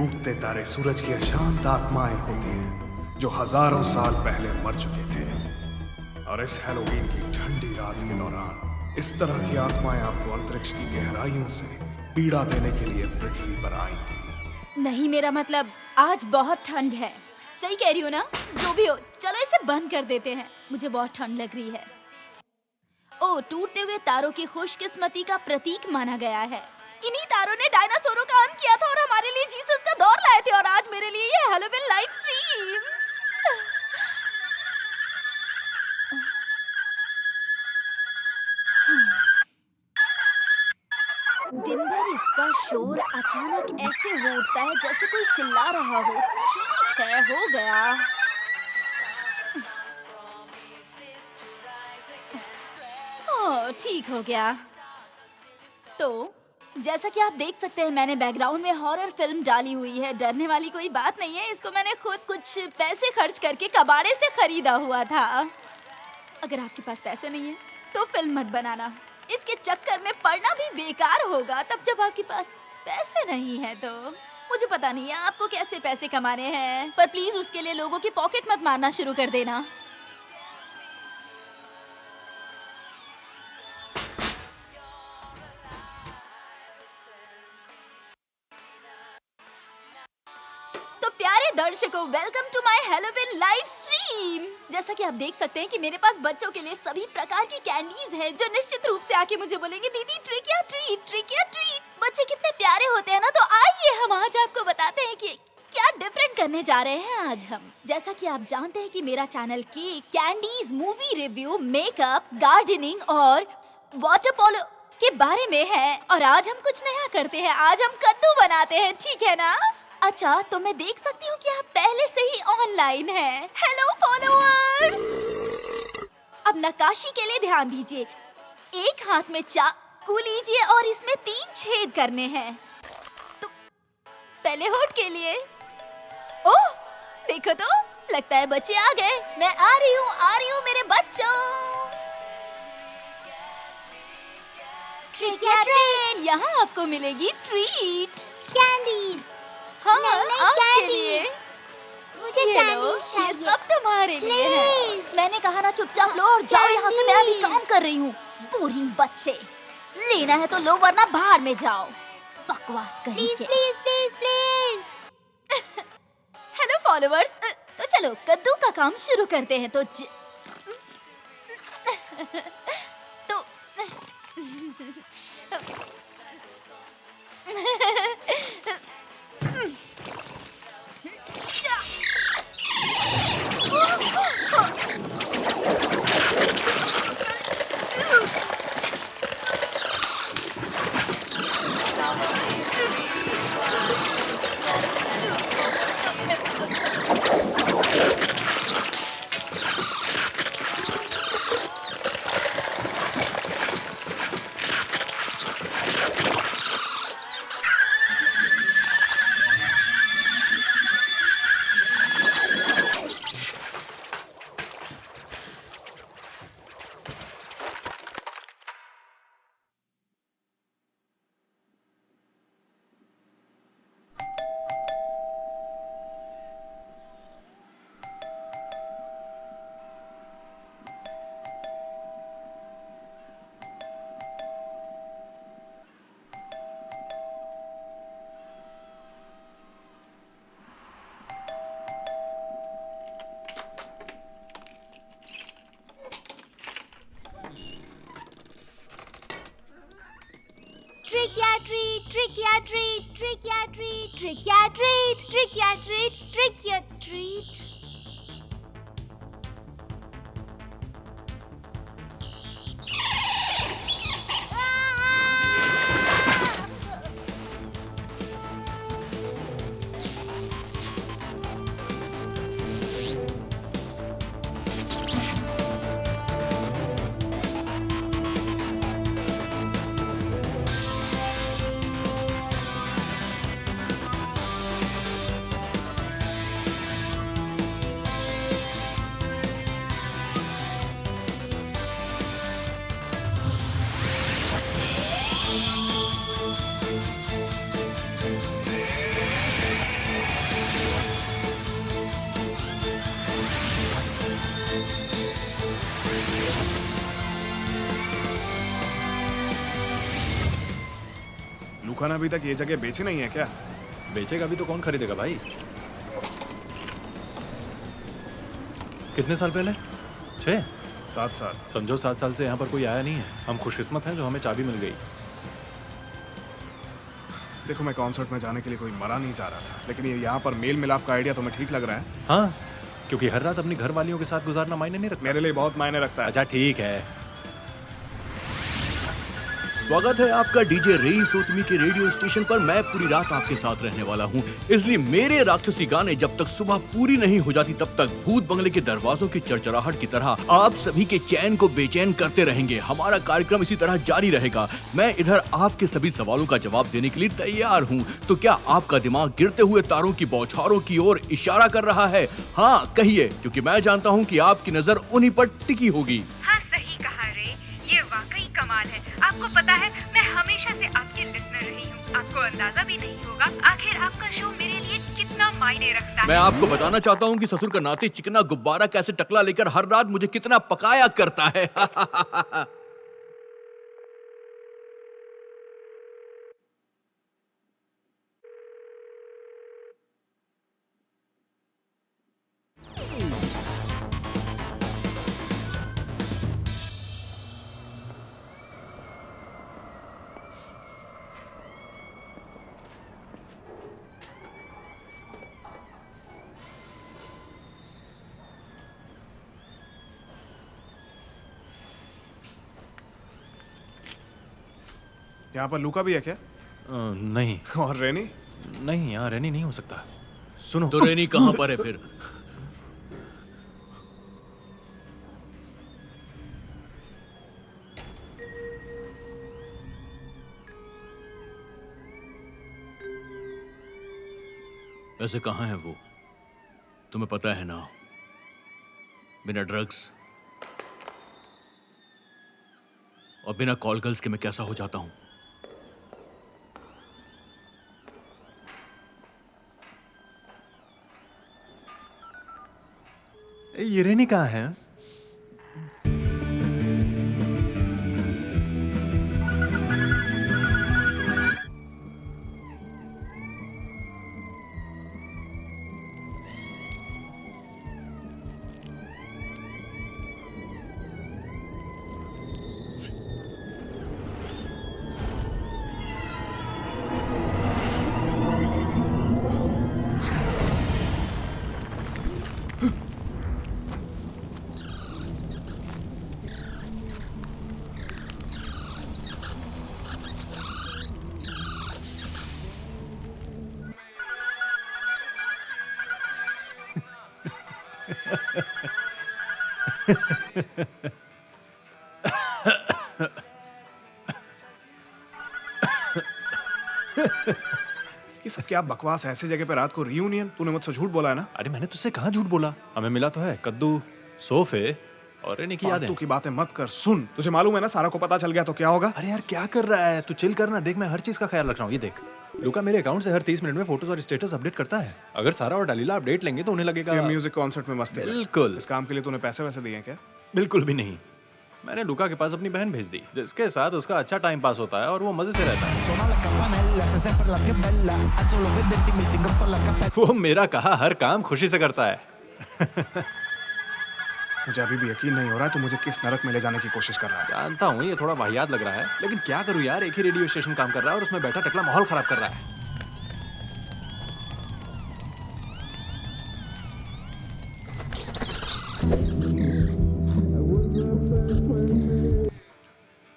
टूटते तारे सूरज की अशांत आत्माएं होती हैं जो हजारों साल पहले मर चुके थे। और इस हैलोवीन की ठंडी रात के दौरान इस तरह की आत्माएं आपको अंतरिक्ष की गहराइयों से पीड़ा देने के लिए पृथ्वी पर आएंगी। नहीं, मेरा मतलब आज बहुत ठंड है। सही कह रही हो ना? जो भी हो, चलो इसे बंद कर देते हैं। मुझे बहुत ठंड लग रही है। ओह, टूटते हुए तारों की खुशकिस्मती का प्रतीक माना गया है। इन्हीं तारों ने डायनासोरों का अंत किया था और हमारे लिए जीसस का दौर लाए थे। और आज मेरे लिए ये हैलोवीन लाइव स्ट्रीम। दिन भर इसका शोर अचानक ऐसे हो उठता है जैसे कोई चिल्ला रहा हो। ठीक है, हो गया। ओह, ठीक हो गया। तो जैसा कि आप देख सकते हैं, मैंने बैकग्राउंड में हॉरर फिल्म डाली हुई है। डरने वाली कोई बात नहीं है। इसको मैंने खुद कुछ पैसे खर्च करके कबाड़े से खरीदा हुआ था। अगर आपके पास पैसे नहीं है तो फिल्म मत बनाना। इसके चक्कर में पढ़ना भी बेकार होगा तब जब आपके पास पैसे नहीं है। तो मुझे पता नहीं है आपको कैसे पैसे कमाने हैं, पर प्लीज उसके लिए लोगों की पॉकेट मत मारना शुरू कर देना। प्यारे दर्शकों, welcome to my Halloween live stream. जैसा कि आप देख सकते हैं कि मेरे पास बच्चों के लिए सभी प्रकार की कैंडीज हैं जो निश्चित रूप से आके मुझे बोलेंगे, दीदी ट्रिक या ट्रीट, ट्रिक या ट्रीट। बच्चे कितने प्यारे होते हैं ना। तो आइए हम आज आपको बताते हैं कि क्या डिफरेंट करने जा रहे हैं आज हम। जैसा कि आप जानते हैं कि मेरा channel cake, candies, movie review, makeup, gardening और वाटर पोलो के बारे में है। और आज हम कुछ नया करते हैं। आज हम कद्दू बनाते हैं, ठीक है ना? अच्छा, तो मैं देख सकती हूँ कि आप पहले से ही ऑनलाइन हैं। Hello followers! अब नक्काशी के लिए ध्यान दीजिए। एक हाथ में चाकू लीजिए और इसमें 3 छेद करने हैं। तो पहले होठ के लिए। ओह, देखो तो, लगता है बच्चे आ गए। मैं आ रही हूँ मेरे बच्चों। ट्रिक या ट्रीट, यहाँ आपको मिलेगी ट्रीट, कैंडीज। हाँ, नहीं, आपके लिए। मुझे ये लो, कैंडीज चाहिए। ये सब तुम्हारे लिए है। मैंने कहा ना, चुपचाप लो और जाओ यहाँ से। मैं अभी काम कर रही हूँ। बोरिंग बच्चे, लेना है तो लो वरना बाहर में जाओ। बकवास कहीं के। Please please please. Hello followers, तो चलो कद्दू का काम शुरू करते हैं। तो ट्रिक या ट्रीट, ट्रिक या ट्रीट, ट्रिक या ट्रीट, ट्रिक या ट्रीट, ट्रिक या ट्रीट, ट्रिक या ट्रीट। लुका अभी तक ये जगह बेची नहीं है क्या? बेचेगा भी तो कौन खरीदेगा भाई? कितने साल पहले? 6? 7 साल। समझो 7 साल से यहाँ पर कोई आया नहीं है। हम खुशकिस्मत हैं जो हमें चाबी मिल गई। देखो, मैं कॉन्सर्ट में जाने के लिए कोई मरा नहीं जा रहा था, लेकिन ये यहाँ पर मेल मिलाप का आइडिया तुम्हें ठीक लग रहा है? हाँ, क्योंकि हर रात अपनी घर वालियों के साथ गुजारना मायने नहीं रखता। मेरे लिए बहुत मायने रखता है। अच्छा ठीक है। स्वागत है आपका डीजे रईस ओतमी के रेडियो स्टेशन पर। मैं पूरी रात आपके साथ रहने वाला हूँ, इसलिए मेरे राक्षसी गाने जब तक सुबह पूरी नहीं हो जाती तब तक भूत बंगले के दरवाजों की चरचराहट की तरह आप सभी के चैन को बेचैन करते रहेंगे। हमारा कार्यक्रम इसी तरह जारी रहेगा। मैं इधर आपके सभी सवालों का जवाब देने के लिए तैयार हूँ। तो क्या आपका दिमाग गिरते हुए तारों की बौछारों की ओर इशारा कर रहा है? हाँ कहिए, क्योंकि मैं जानता हूँ कि आपकी नजर उन्हीं पर टिकी होगी। हाँ सही कहा रे, ये वाकई कमाल है। आपको पता है मैं हमेशा से आपकी लिसनर रही हूँ। आपको अंदाजा भी नहीं होगा आखिर आपका शो मेरे लिए कितना मायने रखता है। मैं आपको बताना चाहता हूँ कि ससुर का नाते चिकना गुब्बारा कैसे टकला लेकर हर रात मुझे कितना पकाया करता है। यहाँ पर लुका भी है क्या? नहीं। और रेनी? नहीं, यहाँ रेनी नहीं हो सकता। सुनो तो रेनी कहाँ पर है फिर? ऐसे कहाँ है वो? तुम्हें पता है ना, बिना ड्रग्स और बिना कॉल गर्ल्स के मैं कैसा हो जाता हूं। ये रेनी कहाँ है? ये सब क्या बकवास है? ऐसी जगह पे रात को रियूनियन? तूने मुझसे झूठ बोला है ना? अरे मैंने तुझसे कहाँ झूठ बोला? हमें मिला तो है कद्दू, सोफे और रेनी की यादें। फालतू की बातें मत कर। सुन, तुझे मालूम है ना सारा को पता चल गया तो क्या होगा? अरे यार क्या कर रहा है तू? चिल करना। देख मैं हर चीज का ख्याल रख रहा हूँ। ये देख, लुका मेरे अकाउंट से हर 30 मिनट में फोटोज और स्टेटस अपडेट करता है। अगर सारा और डलीला अपडेट लेंगे तो उन्हें लगेगा ये म्यूजिक कॉन्सर्ट में मस्ती है। बिल्कुल। इस काम के लिए तूने पैसे वैसे दिए हैं क्या? बिल्कुल भी नहीं। मैंने लुका के पास अपनी बहन भेज दी, जिसके साथ उसका अच्छा टाइम पास होता है और वो मजे से रहता है। वो मेरा कहा हर काम खुशी से करता है। मुझे अभी भी यकीन नहीं हो रहा है तू मुझे किस नरक में ले जाने की कोशिश कर रहा है। जानता हूँ ये थोड़ा वाहियात लग रहा है, लेकिन क्या करूँ यार, एक ही रेडियो स्टेशन काम कर रहा है और उसमें बैठा टकला माहौल खराब कर रहा है।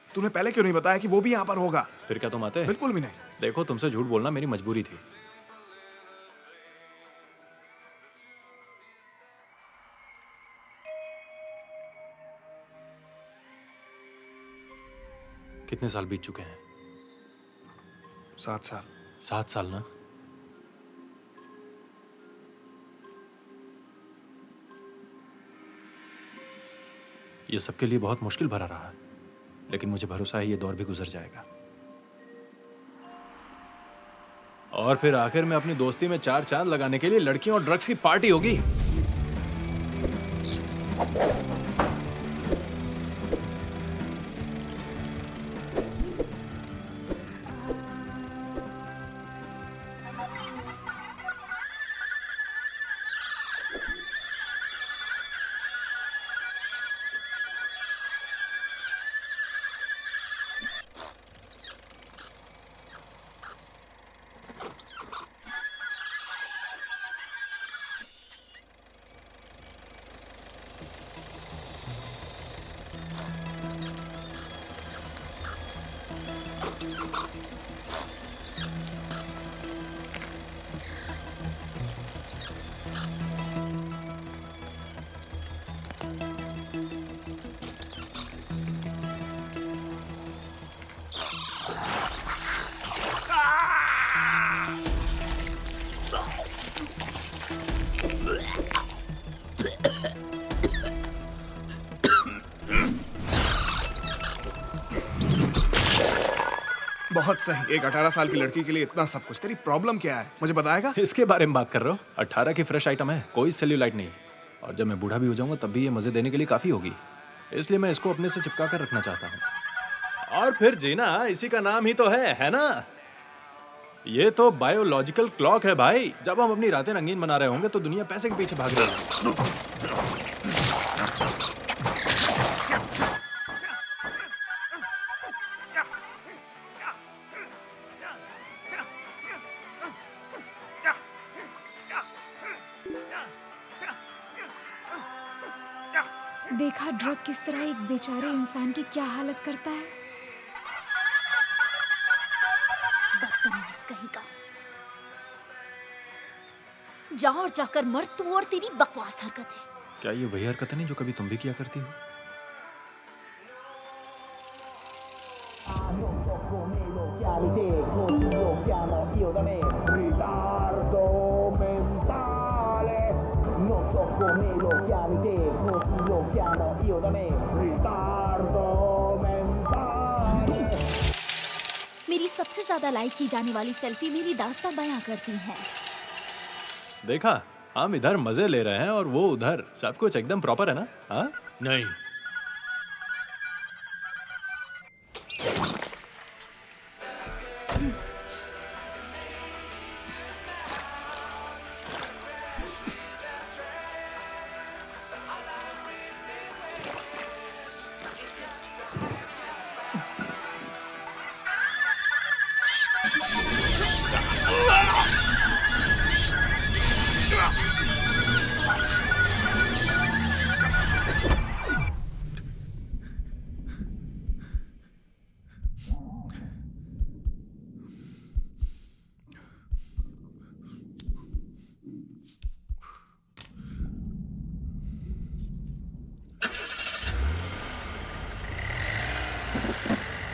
तूने पहले क्यों नहीं बताया कि वो भी यहाँ पर होगा? फिर क्या तुम आते? बिल्कुल भी नहीं। देखो तुमसे झूठ बोलना मेरी मजबूरी थी। कितने साल बीत चुके हैं? 7 साल। 7 साल ना? ये सबके लिए बहुत मुश्किल भरा रहा है, लेकिन मुझे भरोसा है ये दौर भी गुजर जाएगा। और फिर आखिर में अपनी दोस्ती में 4 चांद लगाने के लिए लड़कियों और ड्रग्स की पार्टी होगी। बहुत सही। एक 18 साल की लड़की के लिए इतना सब कुछ। तेरी प्रॉब्लम क्या है, मुझे बताएगा? इसके बारे में बात कर रहे हो? 18 की फ्रेश आइटम है, कोई सेल्यूलाइट नहीं। और जब मैं बूढ़ा भी हो जाऊंगा तब भी ये मजे देने के लिए काफी होगी, इसलिए मैं इसको अपने से चिपका कर रखना चाहता हूँ। और फिर जीना इसी का नाम ही तो है ना? ये तो बायोलॉजिकल क्लॉक है भाई। जब हम अपनी रातें रंगीन बना रहे होंगे तो दुनिया पैसे के पीछे भाग रही है। देखा ड्रग किस तरह एक बेचारे इंसान की क्या हालत करता है। बदतमीज कहीं का। जा और जाकर मर तू और तेरी बकवास हरकतें। क्या ये वही हरकतें नहीं जो कभी तुम भी किया करती हो? मेरी सबसे ज्यादा लाइक की जाने वाली सेल्फी मेरी दास्तां बयां करती है। देखा, हम इधर मजे ले रहे हैं और वो उधर। सब कुछ एकदम प्रॉपर है ना? हाँ? नहीं,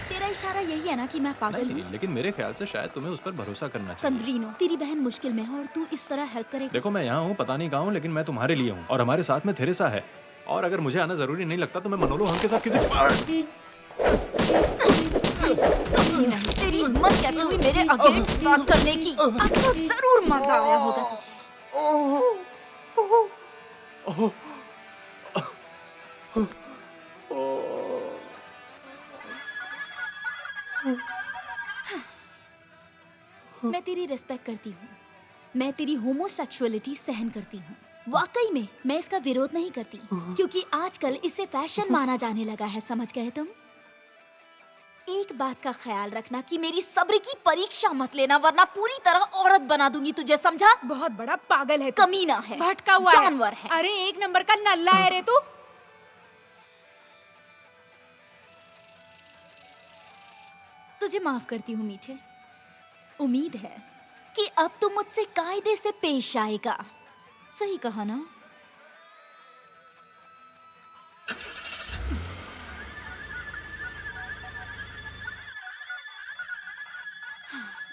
तेरा इशारा यही है ना कि मैं पागल नहीं, हूँ? लेकिन मेरे ख्याल से शायद तुम्हें उस पर भरोसा करना चाहिए। संद्रीनो, तेरी बहन मुश्किल में है और तू इस तरह हेल्प करेगा? देखो, मैं यहाँ हूँ, पता नहीं कहाँ हूँ, लेकिन मैं तुम्हारे लिए हूँ और हमारे साथ में थेरेसा है। और अगर मुझे आना जरूरी नहीं लगता तो मैं मनोलो हम के साथ किसी नहीं, तेरी हिम्मत कैसे हुई मेरे अगेंस्ट बात करने की? अब तो जरूर मजा आया होगा तुझे। मैं तेरी रिस्पेक्ट करती हूँ। मैं तेरी होमोसेक्सुअलिटी सहन करती हूँ। वाकई में मैं इसका विरोध नहीं करती, क्योंकि आजकल इसे फैशन माना जाने लगा है, समझ गए तुम? एक बात का ख्याल रखना कि मेरी सब्र की परीक्षा मत लेना, वरना पूरी तरह औरत बना दूंगी तुझे, समझा? बहुत बड़ा पागल है तू। कमीना है, भटका हुआ जानवर है। अरे एक नंबर का नल्ला है रे तू। तुझे माफ करती हूँ मीठे। उम्मीद है कि अब तू मुझसे कायदे से पेश आएगा। सही कहा ना?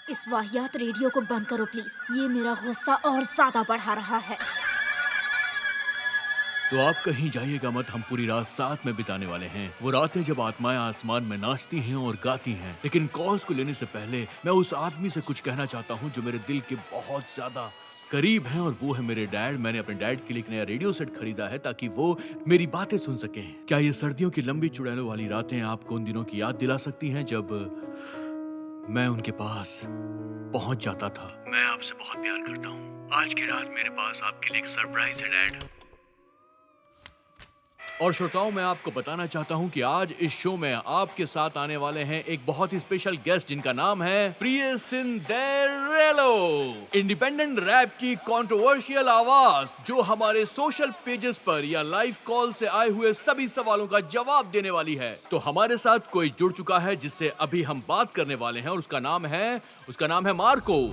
इस वाहियात रेडियो को बंद करो प्लीज। ये मेरा गुस्सा और ज्यादा बढ़ा रहा है। तो आप कहीं जाइएगा मत, हम पूरी रात साथ में बिताने वाले हैं। वो रातें जब आत्माएं आसमान में नाचती हैं और गाती हैं। लेकिन कॉल्स को लेने से पहले मैं उस आदमी से कुछ कहना चाहता हूँ जो मेरे दिल के बहुत ज्यादा करीब हैं, और वो है मेरे डैड। मैंने अपने डैड के लिए एक नया रेडियो सेट खरीदा है ताकि वो मेरी बातें सुन सकें। क्या ये सर्दियों की लंबी चुड़ैलों वाली रातें आपको उन दिनों की याद दिला सकती हैं जब मैं उनके पास पहुंच जाता था? मैं आपसे बहुत प्यार करता हूँ। आज की रात मेरे पास आपके लिए एक सरप्राइज है डैड। और श्रोताओं, मैं आपको बताना चाहता हूं कि आज इस शो में आपके साथ आने वाले हैं एक बहुत ही स्पेशल गेस्ट जिनका नाम है प्रिय सिंदेरेलो। इंडिपेंडेंट रैप की कंट्रोवर्शियल आवाज जो हमारे सोशल पेजेस पर या लाइव कॉल से आए हुए सभी सवालों का जवाब देने वाली है। तो हमारे साथ कोई जुड़ चुका है जिससे अभी हम बात करने वाले हैं और उसका नाम है मार्को।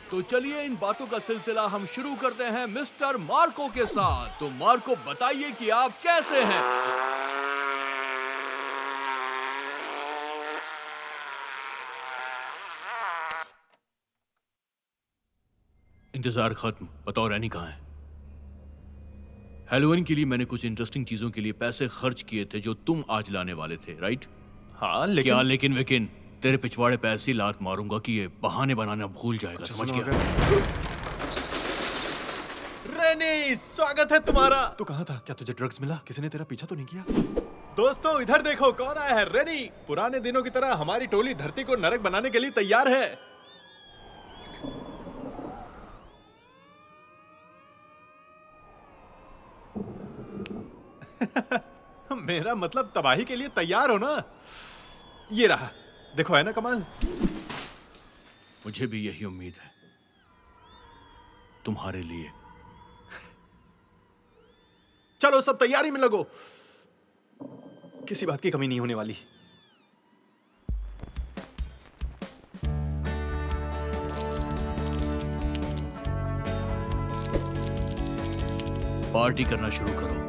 तो चलिए इन बातों का सिलसिला हम शुरू करते हैं मिस्टर मार्को के साथ। तो मार्को, बताइए कि आप कैसे हैं? इंतजार खत्म। बताओ रैनी कहाँ है? हेलोवीन के लिए मैंने कुछ इंटरेस्टिंग चीजों के लिए पैसे खर्च किए थे जो तुम आज लाने वाले थे, राइट? हाँ क्या लेकिन वेकिन तेरे पिछवाड़े पे ऐसी लात मारूंगा कि ये बहाने बनाना भूल जाएगा, समझ सुनो, गया? रेनी, स्वागत है तुम्हारा। तू कहाँ था? क्या तुझे ड्रग्स मिला? किसी ने तेरा पीछा तो नहीं किया? दोस्तों इधर देखो कौन आया है। रेनी पुराने दिनों की तरह हमारी टोली धरती को नरक बनाने के लिए तैयार है। मेरा मतलब तबाही के लिए तैयार हो ना? ये रहा, देखो है ना कमाल। मुझे भी यही उम्मीद है तुम्हारे लिए। चलो सब तैयारी में लगो, किसी बात की कमी नहीं होने वाली। पार्टी करना शुरू करो।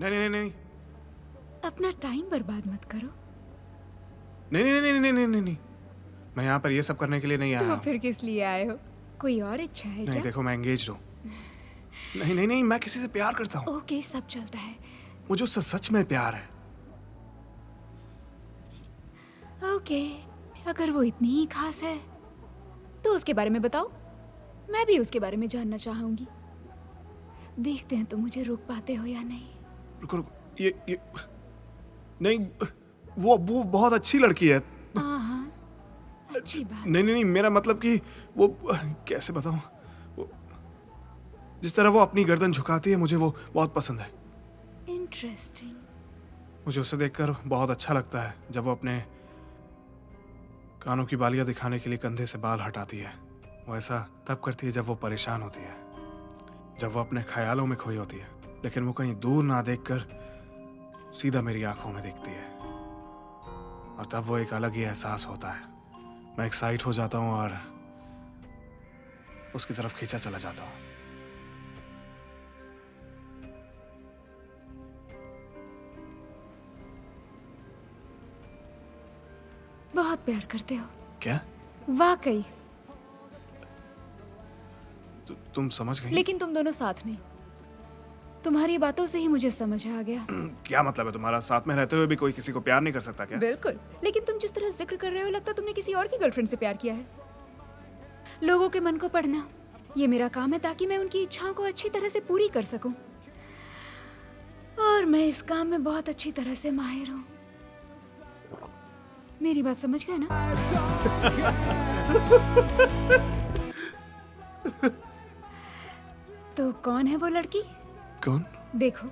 नहीं नहीं नहीं अपना टाइम बर्बाद मत करो। नहीं नहीं नहीं नहीं नहीं नहीं नहीं, मैं यहाँ पर ये सब करने के लिए नहीं आया तो हूँ। फिर किस लिए आए हो? कोई और इच्छा है नहीं क्या? देखो, मैं एंगेज हूँ। नहीं नहीं नहीं, मैं किसी से प्यार करता हूँ। ओके, सब चलता है। मुझे उससे सच में प्यार है। ओके, अगर वो इतनी ही खास है तो उसके बारे में बताओ। मैं भी उसके बारे में जानना चाहूंगी। देखते हैं तुम मुझे रोक पाते हो या नहीं। रुको रुको, ये नहीं, वो बहुत अच्छी लड़की है। हाँ, अच्छी बात। नहीं नहीं नहीं, मेरा मतलब कि वो कैसे बताऊं, वो जिस तरह वो अपनी गर्दन झुकाती है मुझे वो बहुत पसंद है। इंटरेस्टिंग। मुझे उसे देखकर बहुत अच्छा लगता है जब वो अपने कानों की बालियां दिखाने के लिए कंधे से बाल हटाती है। वो ऐसा तब करती है जब वो परेशान होती है, जब वो अपने ख्यालों में खोई होती है, लेकिन वो कहीं दूर ना देखकर सीधा मेरी आंखों में देखती है, और तब वो एक अलग ही एहसास होता है। मैं एक्साइट हो जाता हूँ और उसकी तरफ खींचा चला जाता हूँ। बहुत प्यार करते हो। क्या? वाकई। तुम समझ गई? लेकिन तुम दोनों साथ नहीं। तुम्हारी बातों से ही मुझे समझ आ गया। क्या मतलब है तुम्हारा? साथ में रहते हुए भी कोई किसी को प्यार नहीं कर सकता क्या? बिल्कुल, लेकिन तुम जिस तरह जिक्र कर रहे हो लगता तुमने किसी और की गर्लफ्रेंड से प्यार किया है। लोगों के मन को पढ़ना ये मेरा काम है ताकि मैं उनकी इच्छाओं को अच्छी तरह से पूरी कर सकूं। और मैं इस काम में बहुत अच्छी तरह से माहिर हूँ। मेरी बात समझ गए ना? तो कौन है वो लड़की? कौन? देखो,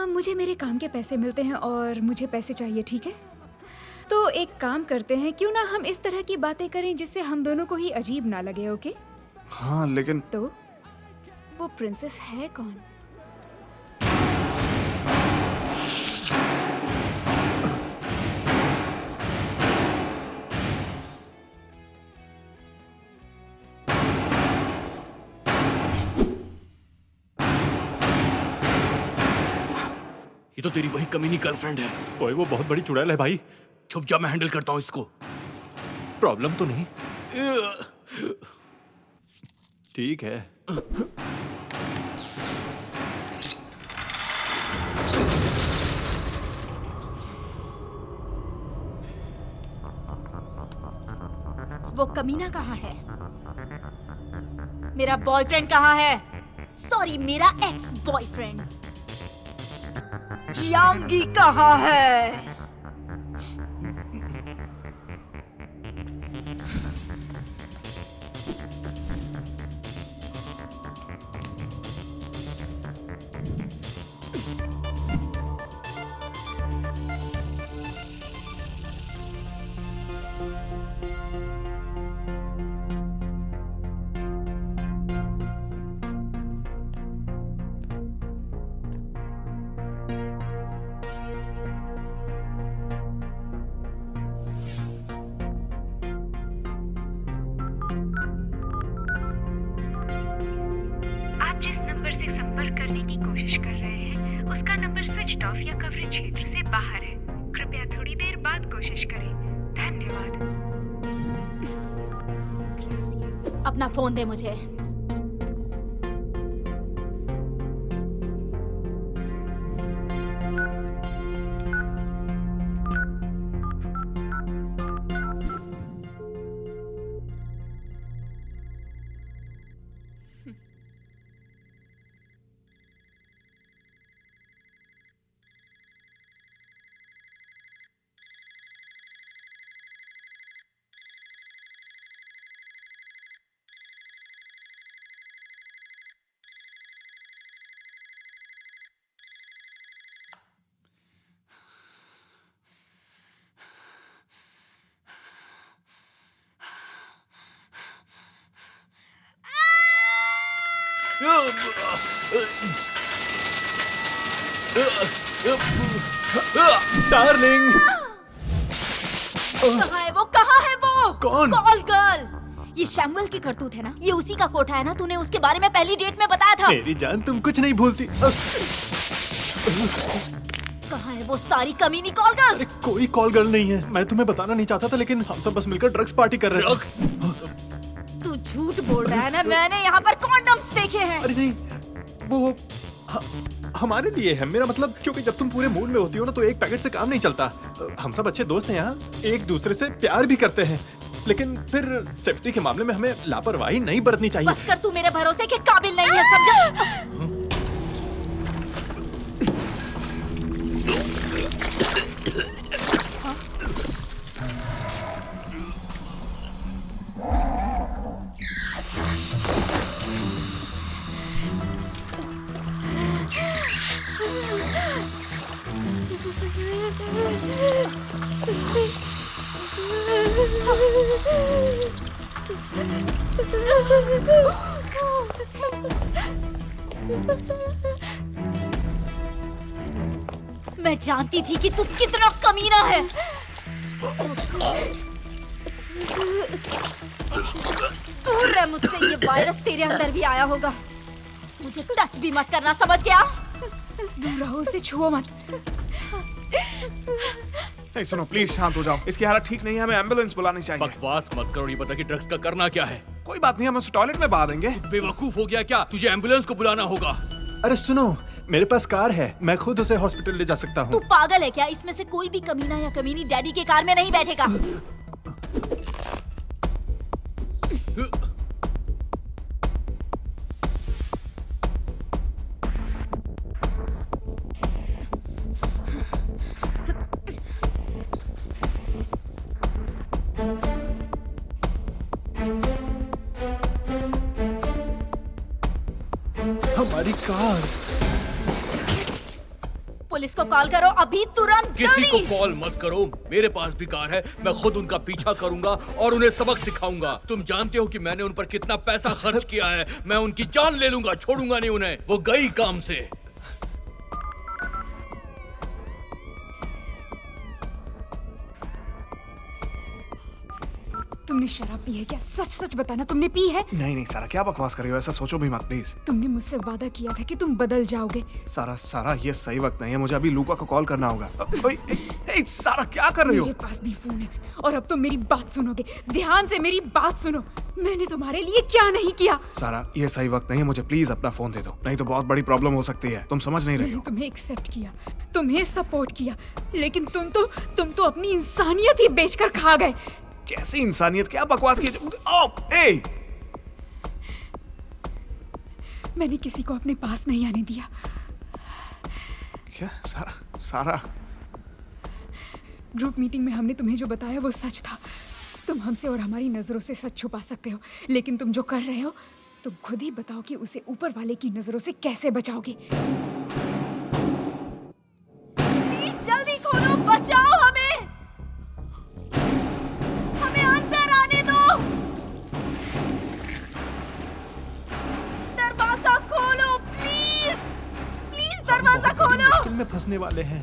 मुझे मेरे काम के पैसे मिलते हैं और मुझे पैसे चाहिए, ठीक है? तो एक काम करते हैं, क्यों ना हम इस तरह की बातें करें जिससे हम दोनों को ही अजीब ना लगे, ओके? हाँ लेकिन तो वो प्रिंसेस है कौन? ये तो तेरी वही कमीनी गर्लफ्रेंड है। ओए वो बहुत बड़ी चुड़ैल है भाई। छुप जा, मैं हैंडल करता हूँ इसको। प्रॉब्लम तो नहीं? ठीक है। वो कमीना कहाँ है? मेरा बॉयफ्रेंड कहाँ है? सॉरी, मेरा एक्स बॉयफ्रेंड। जियांगी कहाँ है? आप जिस नंबर से संपर्क करने की कोशिश कर रहे हैं उसका नंबर स्विच ऑफ या कवरेज क्षेत्र से बाहर है। कृपया थोड़ी देर बाद कोशिश करें। धन्यवाद। अपना फोन दे मुझे। डार्लिंग। कहाँ है वो? कहाँ है वो? कौन? Call girl. ये शैमुअल की करतूत है ना? ये उसी का कोठा है ना? तूने उसके बारे में पहली डेट में बताया था। मेरी जान, तुम कुछ नहीं भूलती। कहाँ है वो सारी कमीनी कॉल गर्ल्स? अरे कोई कॉल गर्ल नहीं है। मैं तुम्हें बताना नहीं चाहता था, लेकिन हम सब बस मिलकर ड्रग्स पार्टी कर रहे थे। तू झूठ बोल रहा है ना? मैंने यहाँ पर कॉन्डम्स देखे हैं। अरे नहीं, वो हमारे लिए है। मेरा मतलब, क्योंकि जब तुम पूरे मूड में होती हो ना तो एक पैकेट से काम नहीं चलता। हम सब अच्छे दोस्त हैं यहाँ, एक दूसरे से प्यार भी करते हैं, लेकिन फिर सेफ्टी के मामले में हमें लापरवाही नहीं बरतनी चाहिए। बस कर, तू मेरे भरोसे के काबिल नहीं है, समझा? मैं जानती थी कि तू कितना कमीना है। दूर रह मुझसे, ये वायरस तेरे अंदर भी आया होगा। मुझे टच भी मत करना, समझ गया? दूर रहो, उसे छुओ मत। नहीं सुनो, प्लीज शांत हो जाओ। इसकी हालत ठीक नहीं है, हमें एम्बुलेंस बुलानी चाहिए। बकवास मत करो, ये बता कि ड्रग्स का करना क्या है। कोई बात नहीं, हम उसे टॉयलेट में बहा देंगे। बेवकूफ हो गया क्या? तुझे एम्बुलेंस को बुलाना होगा। अरे सुनो, मेरे पास कार है, मैं खुद उसे हॉस्पिटल ले जा सकता तू हूँ। पागल है क्या? इसमें से कोई भी कमीना या कमीनी डैडी के कार में नहीं बैठेगा। हमारी कार। पुलिस को कॉल करो अभी, तुरंत, किसी को जल्दी। कॉल मत करो, मेरे पास भी कार है, मैं खुद उनका पीछा करूंगा और उन्हें सबक सिखाऊंगा। तुम जानते हो कि मैंने उन पर कितना पैसा खर्च किया है, मैं उनकी जान ले लूंगा, छोड़ूंगा नहीं उन्हें, वो गई काम से। तुमने शराब पी है क्या? सच सच बताना, तुमने पी है? नहीं नहीं सारा, क्या बकवास कर रही हो? ऐसा सोचो भी मत प्लीज। तुमने मुझसे वादा किया था कि तुम बदल जाओगे। सारा ये सही वक्त नहीं है, मुझे अभी लूका को कॉल करना होगा। सारा क्या कर रही हो? मेरे पास भी फोन है और अब तुम मेरी बात सुनोगे। ध्यान से मेरी बात सुनो, मैंने तुम्हारे लिए क्या नहीं किया। सारा ये सही वक्त नहीं है, मुझे प्लीज अपना फोन दे दो, नहीं तो बहुत बड़ी प्रॉब्लम हो सकती है। तुम समझ नहीं रही मैंने हो। तुम्हें एक्सेप्ट किया, तुम्हें सपोर्ट किया, लेकिन तुम तो अपनी इंसानियत ही बेचकर खा गए। कैसी इंसानियत? क्या बकवास की? मैंने किसी को अपने पास नहीं आने दिया। क्या? सारा ग्रुप मीटिंग में हमने तुम्हें जो बताया वो सच था। तुम हमसे और हमारी नजरों से सच छुपा सकते हो, लेकिन तुम जो कर रहे हो, तुम खुद ही बताओ कि उसे ऊपर वाले की नजरों से कैसे बचाओगे। प्लीज जल्दी खोलो, बचाओ हमें, हमें अंदर आने दो। दरवाजा खोलो प्लीज, प्लीज दरवाजा खोलो। मुश्किल में फंसने वाले हैं।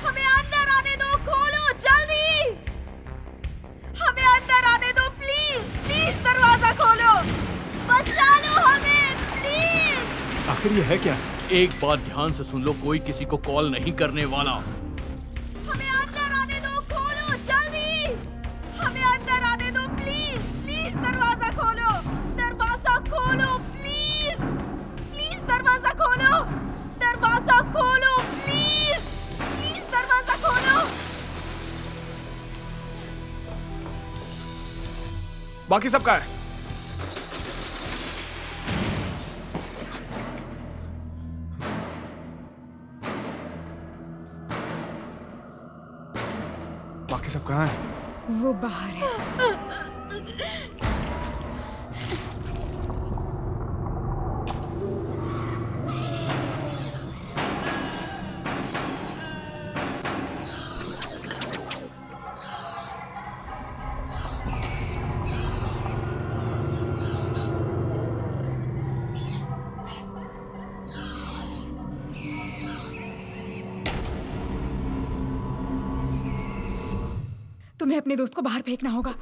हमें अंदर आने दो, खोलो जल्दी, हमें अंदर आने दो प्लीज, प्लीज दरवाजा खोलो, बचा लो हमें प्लीज। आखिर ये है क्या? एक बात ध्यान से सुन लो, कोई किसी को कॉल नहीं करने वाला। हमें अंदर आने दो, खोलो जल्दी, हमें अंदर आने दो प्लीज, प्लीज दरवाजा खोलो, दरवाजा खोलो प्लीज, प्लीज दरवाजा खोलो, दरवाजा खोलो प्लीज, प्लीज दरवाजा खोलो। बाकी सब कहाँ है? बाकी सब कहाँ है? वो बाहर है। तुम्हें अपने दोस्त को बाहर फेंकना होगा।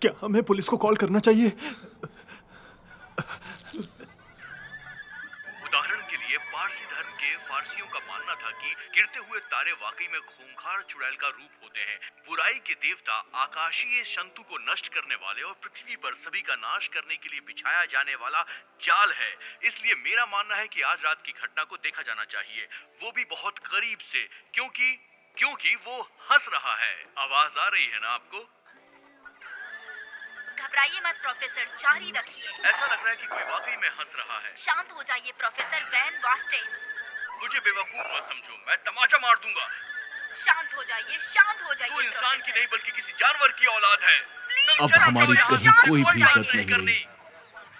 क्या हमें पुलिस को कॉल करना चाहिए? उदाहरण के लिए पारसी धर्म के फारसियों का मानना था कि गिरते हुए तारे वाकई में खूंखार चुड़ैल का रूप होते हैं। बुराई के देवता आकाशीय शंतु को नष्ट करने वाले और पृथ्वी पर सभी का नाश करने के लिए बिछाया जाने वाला जाल है। इसलिए मेरा मानना है कि आज रात की घटना को देखा जाना चाहिए, वो भी बहुत करीब से, क्योंकि वो हंस रहा है। आवाज आ रही है ना आपको? घबराइए मत प्रोफेसर, जारी रखिए। ऐसा लग रहा है कि कोई वाकई में हंस रहा है। शांत हो जाइए प्रोफेसर वैन वास्टेन। मुझे बेवकूफ मत समझो, मैं तमाचा मार दूंगा। शांत हो जाइए, शांत हो जाइए। तू इंसान की नहीं बल्कि किसी जानवर की औलाद है। Please, अब हमारी कहीं कोई भी इज्जत नहीं रही।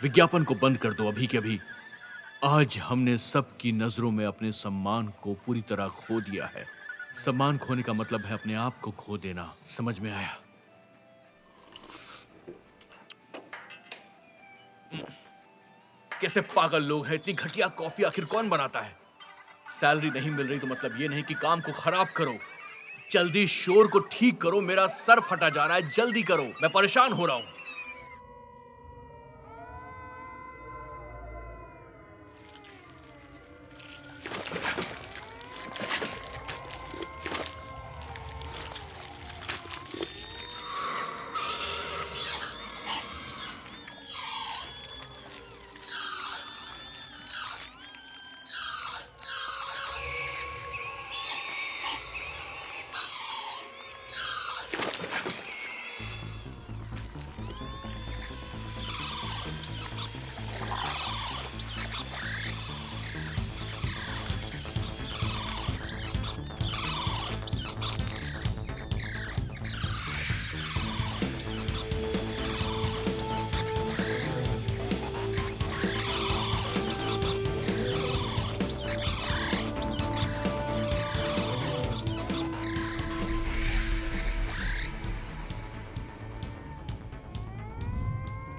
विज्ञापन को बंद कर दो अभी के अभी। आज हमने सबकी नजरों में अपने सम्मान को पूरी तरह खो दिया है। सम्मान खोने का मतलब है अपने आप को खो देना। समझ में आया? कैसे पागल लोग हैं। इतनी घटिया कॉफी आखिर कौन बनाता है? सैलरी नहीं मिल रही तो मतलब ये नहीं कि काम को खराब करो। जल्दी शोर को ठीक करो, मेरा सर फटा जा रहा है। जल्दी करो, मैं परेशान हो रहा हूं।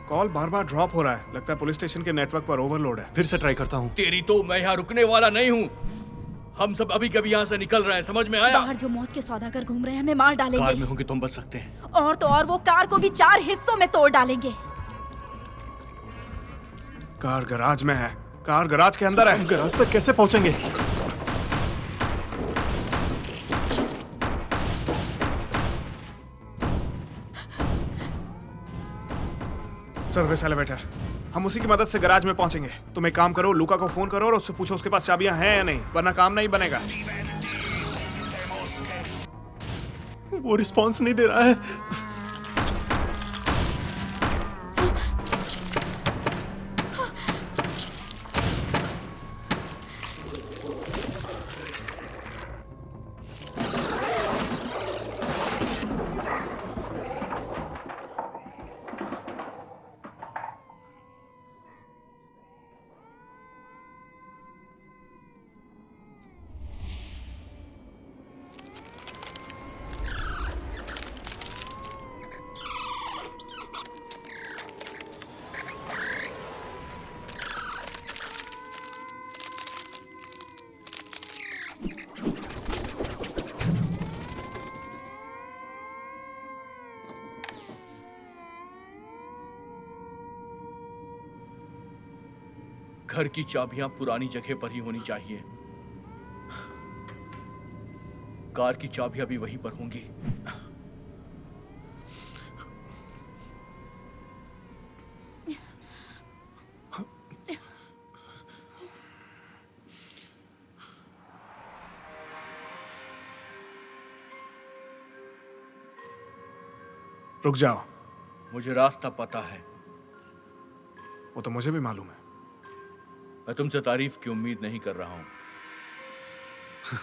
कॉल बार बार ड्रॉप हो रहा है। लगता है पुलिस स्टेशन के नेटवर्क पर ओवरलोड है। फिर से ट्राई करता हूँ। तेरी तो मैं यहाँ रुकने वाला नहीं हूँ। हम सब अभी कभी यहाँ से निकल रहे हैं। समझ में आया? बाहर जो मौत के सौदागर घूम रहे हैं हमें मार कार डालेंगे। में होंगे तुम बच सकते हैं। और तो और वो कार को भी 4 हिस्सों में तोड़ डालेंगे। कार गराज में है। कार गराज के अंदर है। गराज तक कैसे पहुंचेंगे? Service elevator. हम उसी की मदद से गराज में पहुंचेंगे। तुम एक काम करो, लूका को फोन करो और उससे पूछो उसके पास चाबियां हैं या नहीं, वरना काम नहीं बनेगा। वो रिस्पॉन्स नहीं दे रहा है। घर की चाबियां पुरानी जगह पर ही होनी चाहिए। कार की चाबियां भी वहीं पर होंगी। रुक जाओ। मुझे रास्ता पता है। वो तो मुझे भी मालूम है। मैं तुमसे तारीफ की उम्मीद नहीं कर रहा हूं।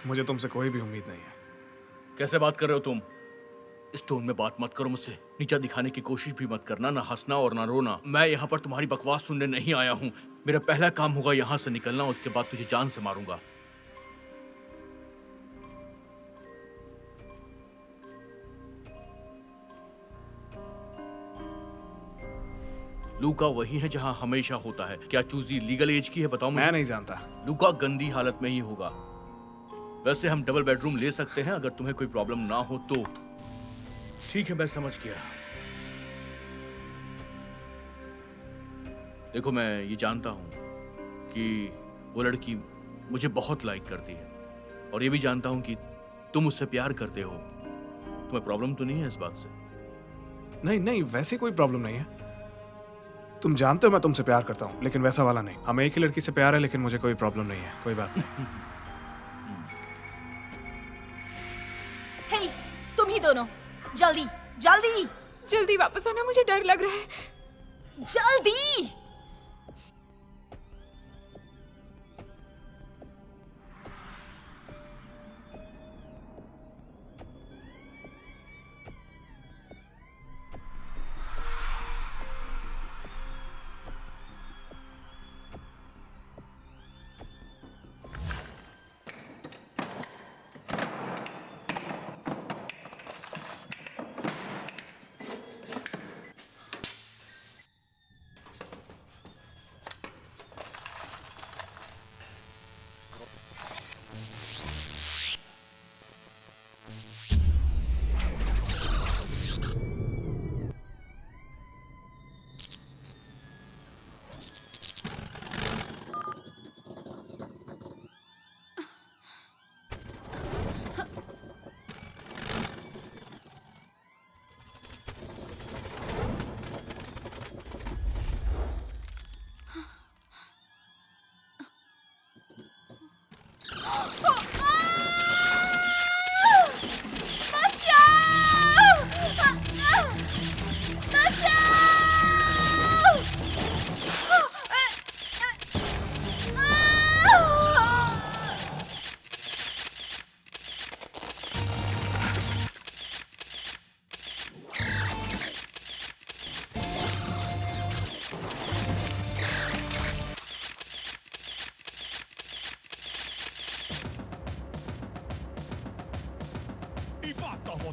मुझे तुमसे कोई भी उम्मीद नहीं है। कैसे बात कर रहे हो तुम? इस टोन में बात मत करो मुझसे। नीचा दिखाने की कोशिश भी मत करना, ना हंसना और ना रोना। मैं यहाँ पर तुम्हारी बकवास सुनने नहीं आया हूँ। मेरा पहला काम होगा यहाँ से निकलना, उसके बाद तुझे जान से मारूंगा। लूका वही है जहाँ हमेशा होता है। क्या चूजी लीगल एज की है? बताओ मुझे। मैं नहीं जानता। लूका गंदी हालत में ही होगा। वैसे हम डबल बेडरूम ले सकते हैं अगर तुम्हें कोई प्रॉब्लम ना हो तो। ठीक है, मैं समझ गया। देखो, मैं ये जानता हूं कि वो लड़की मुझे बहुत लाइक करती है और ये भी जानता हूं कि तुम उससे प्यार करते हो। तुम्हें प्रॉब्लम तो नहीं है इस बात से? नहीं नहीं, वैसे कोई प्रॉब्लम नहीं है। तुम जानते हो मैं तुमसे प्यार करता हूँ, लेकिन वैसा वाला नहीं। हमें एक ही लड़की से प्यार है, लेकिन मुझे कोई प्रॉब्लम नहीं है। कोई बात नहीं। हे, तुम ही दोनों जल्दी जल्दी जल्दी वापस आना, मुझे डर लग रहा है। जल्दी।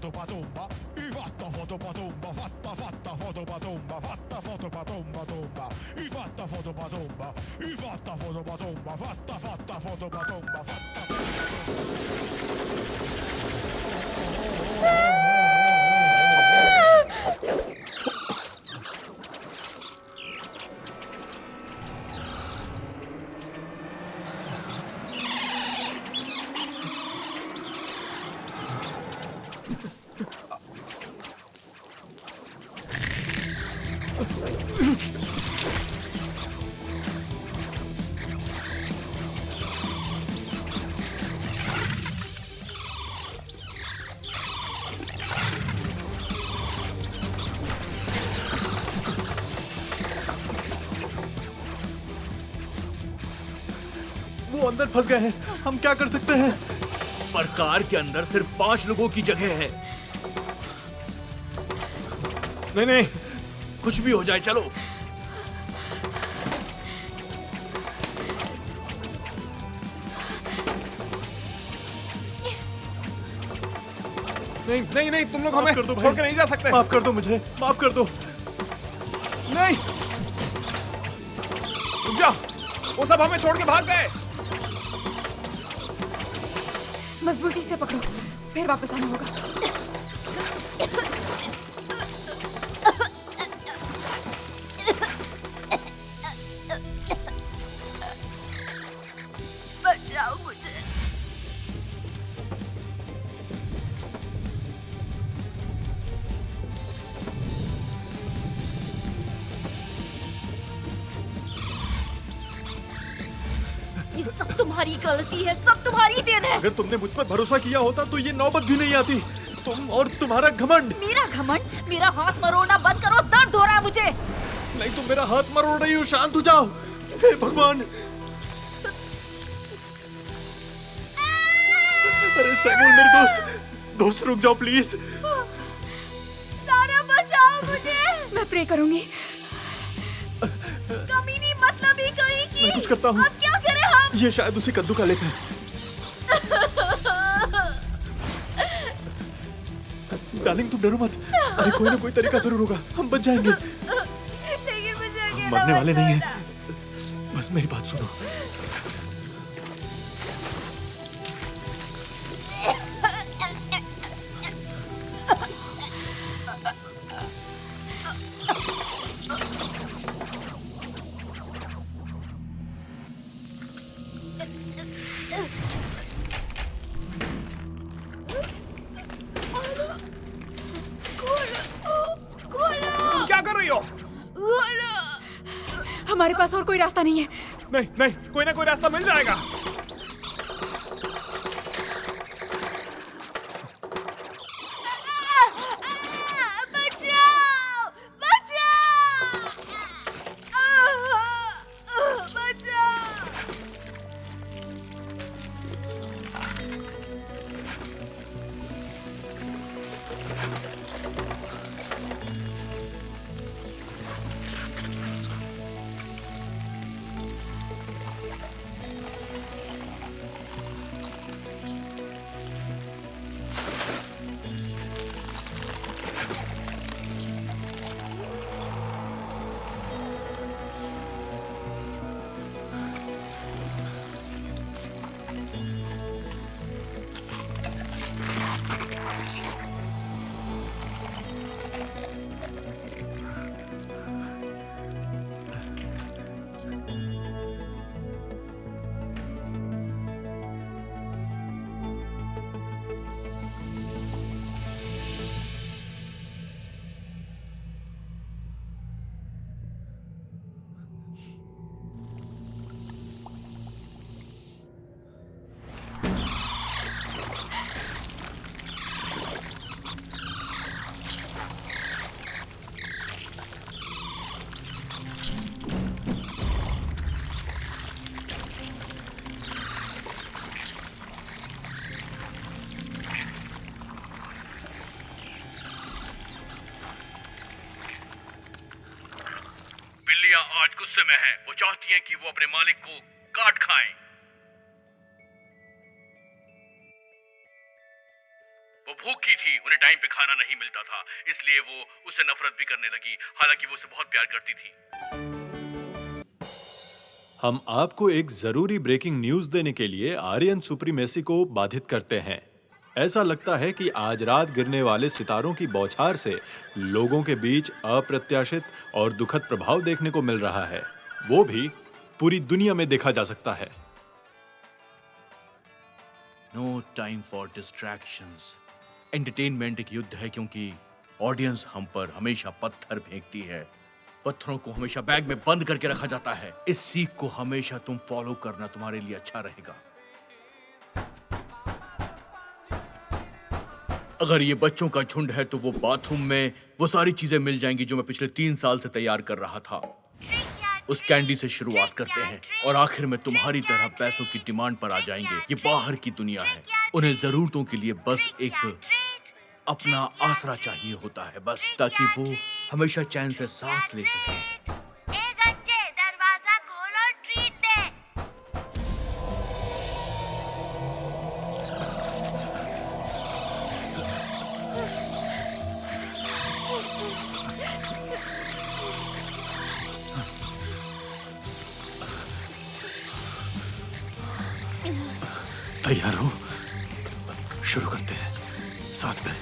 fotopatumba, i fatta fotopatumba, fatta fotopatumba, fatta fotopatumba tumba, i fatta fotopatumba, i fatta fotopatumba, fatta fotopatumba, fatta. वो अंदर फंस गए हैं, हम क्या कर सकते हैं? पर कार के अंदर सिर्फ 5 लोगों की जगह है। नहीं नहीं, कुछ भी हो जाए चलो। नहीं नहीं नहीं, तुम लोग माफ हमें कर दो भाई। छोड़ के नहीं जा सकते। माफ कर दो मुझे, माफ कर दो। नहीं, रुक जा, वो सब हमें छोड़ के भाग गए। मजबूती से पकड़ो, फिर वापस आना होगा। बचाओ मुझे। ये सब तुम्हारी गलती है, सब तुम्हारी देन है। अगर तुमने मुझ पर भरोसा किया होता तो ये नौबत भी नहीं आती। तुम और तुम्हारा घमंड। मेरा घमंड? मेरा हाथ मरोड़ना बंद करो, दर्द हो रहा है मुझे। नहीं, तुम मेरा हाथ मरोड़ रही हो, शांत हो जाओ। हे भगवान। अरे सैमुअल मेरे दोस्त रुक जाओ प्लीज। सारा बचाओ मुझे। मैं प्रे करूंगी। कमीनी मतलबी कहीं की। मैं कुछ करता हूँ। अब क्या करें हम? ये शायद उसी कद्दू का लेप है। डार्लिंग तुम डरो मत। अरे कोई ना कोई तरीका जरूर होगा, हम बच जाएंगे। लेकिन मुझे अकेला मरने वाले मत नहीं हैं। छोड़ना। बस मेरी बात सुनो। तुम क्या कर रही हो? हमारे पास और कोई रास्ता नहीं है। नहीं नहीं, कोई ना कोई रास्ता मिल जाएगा। बचाओ! बचाओ! बचाओ! बिल्लियां आज गुस्से में हैं। वो चाहती हैं कि वो अपने मालिक को काट खाएं। वो भूखी थी, उन्हें टाइम पे खाना नहीं मिलता था, इसलिए वो उससे नफरत भी करने लगी, हालांकि वो उसे बहुत प्यार करती थी। हम आपको एक जरूरी ब्रेकिंग न्यूज देने के लिए आर्यन सुप्रीमेसी को बाधित करते हैं। ऐसा लगता है कि आज रात गिरने वाले सितारों की बौछार से लोगों के बीच अप्रत्याशित और दुखद प्रभाव देखने को मिल रहा है, वो भी पूरी दुनिया में देखा जा सकता है। No time for distractions. Entertainment एक युद्ध है क्योंकि ऑडियंस हम पर हमेशा पत्थर फेंकती है। पत्थरों को हमेशा बैग में बंद करके रखा जाता है। इस सीख को हमेशा तुम फॉलो करना, तुम्हारे लिए अच्छा रहेगा। अगर ये बच्चों का झुंड है तो वो बाथरूम में वो सारी चीजें मिल जाएंगी जो मैं पिछले 3 साल से तैयार कर रहा था। उस कैंडी से शुरुआत करते हैं और आखिर में तुम्हारी तरह पैसों की डिमांड पर आ जाएंगे। ये बाहर की दुनिया है, उन्हें जरूरतों के लिए बस एक अपना आसरा चाहिए होता है, बस ताकि वो हमेशा चैन से सांस ले सके। दरवाजा खोलो और ट्रीट दे। तैयार हो? शुरू करते हैं। साथ में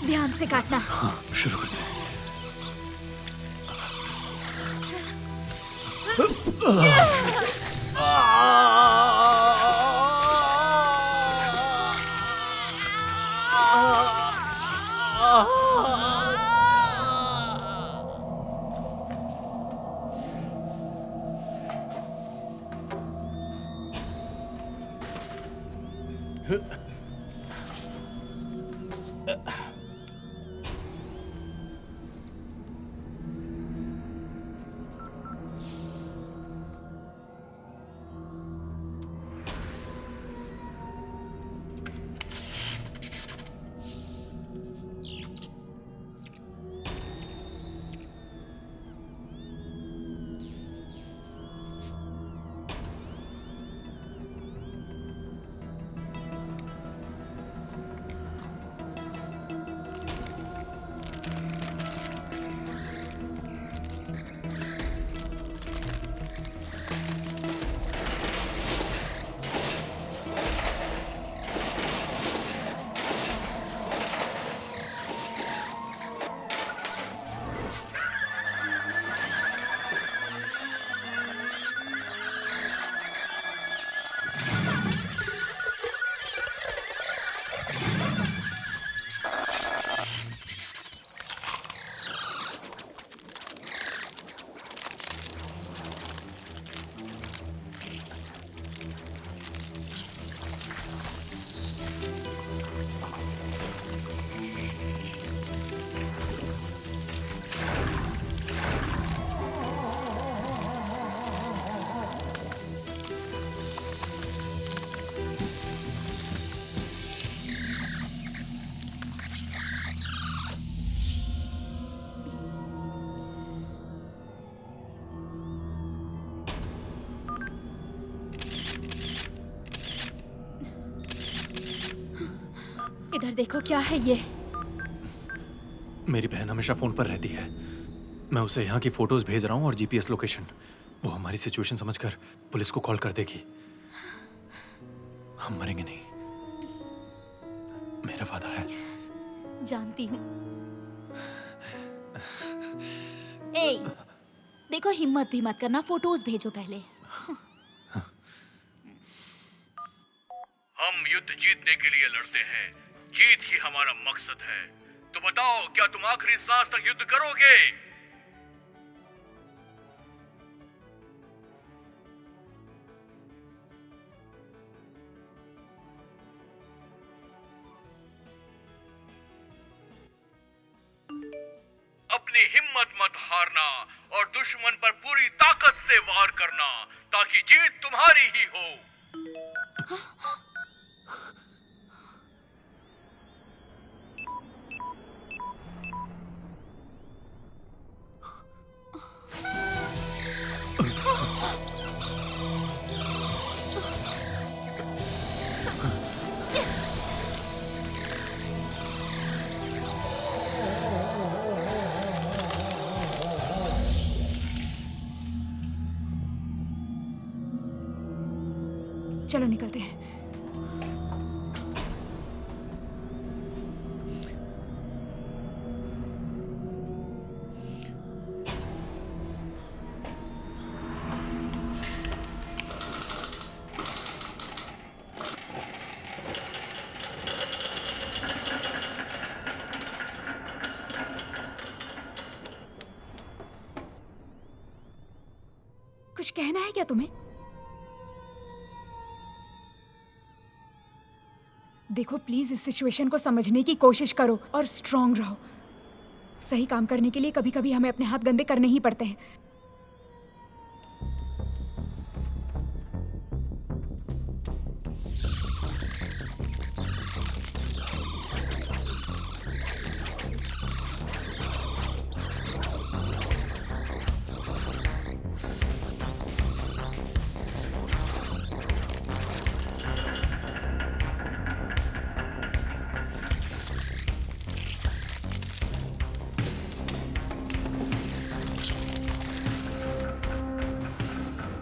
ध्यान से काटना। हाँ, शुरू करते हैं। इधर देखो, क्या है ये? मेरी बहन हमेशा फोन पर रहती है। मैं उसे यहाँ की फोटोज भेज रहा हूँ और जीपीएस लोकेशन। वो हमारी सिचुएशन समझकर पुलिस को कॉल कर देगी। हम मरेंगे नहीं, मेरा वादा है। जानती हूँ। ए, देखो, हिम्मत भी मत करना, फोटोज भेजो पहले। हम युद्ध जीतने के लिए लड़ते हैं, जीत ही हमारा मकसद है। तो बताओ, क्या तुम आखिरी सांस तक युद्ध करोगे? अपनी हिम्मत मत हारना और दुश्मन पर पूरी ताकत से वार करना, ताकि जीत तुम्हारी ही हो। चलो निकलते हैं। कुछ कहना है क्या तुम्हें? देखो प्लीज इस सिचुएशन को समझने की कोशिश करो और स्ट्रांग रहो। सही काम करने के लिए कभी कभी हमें अपने हाथ गंदे करने ही पड़ते हैं।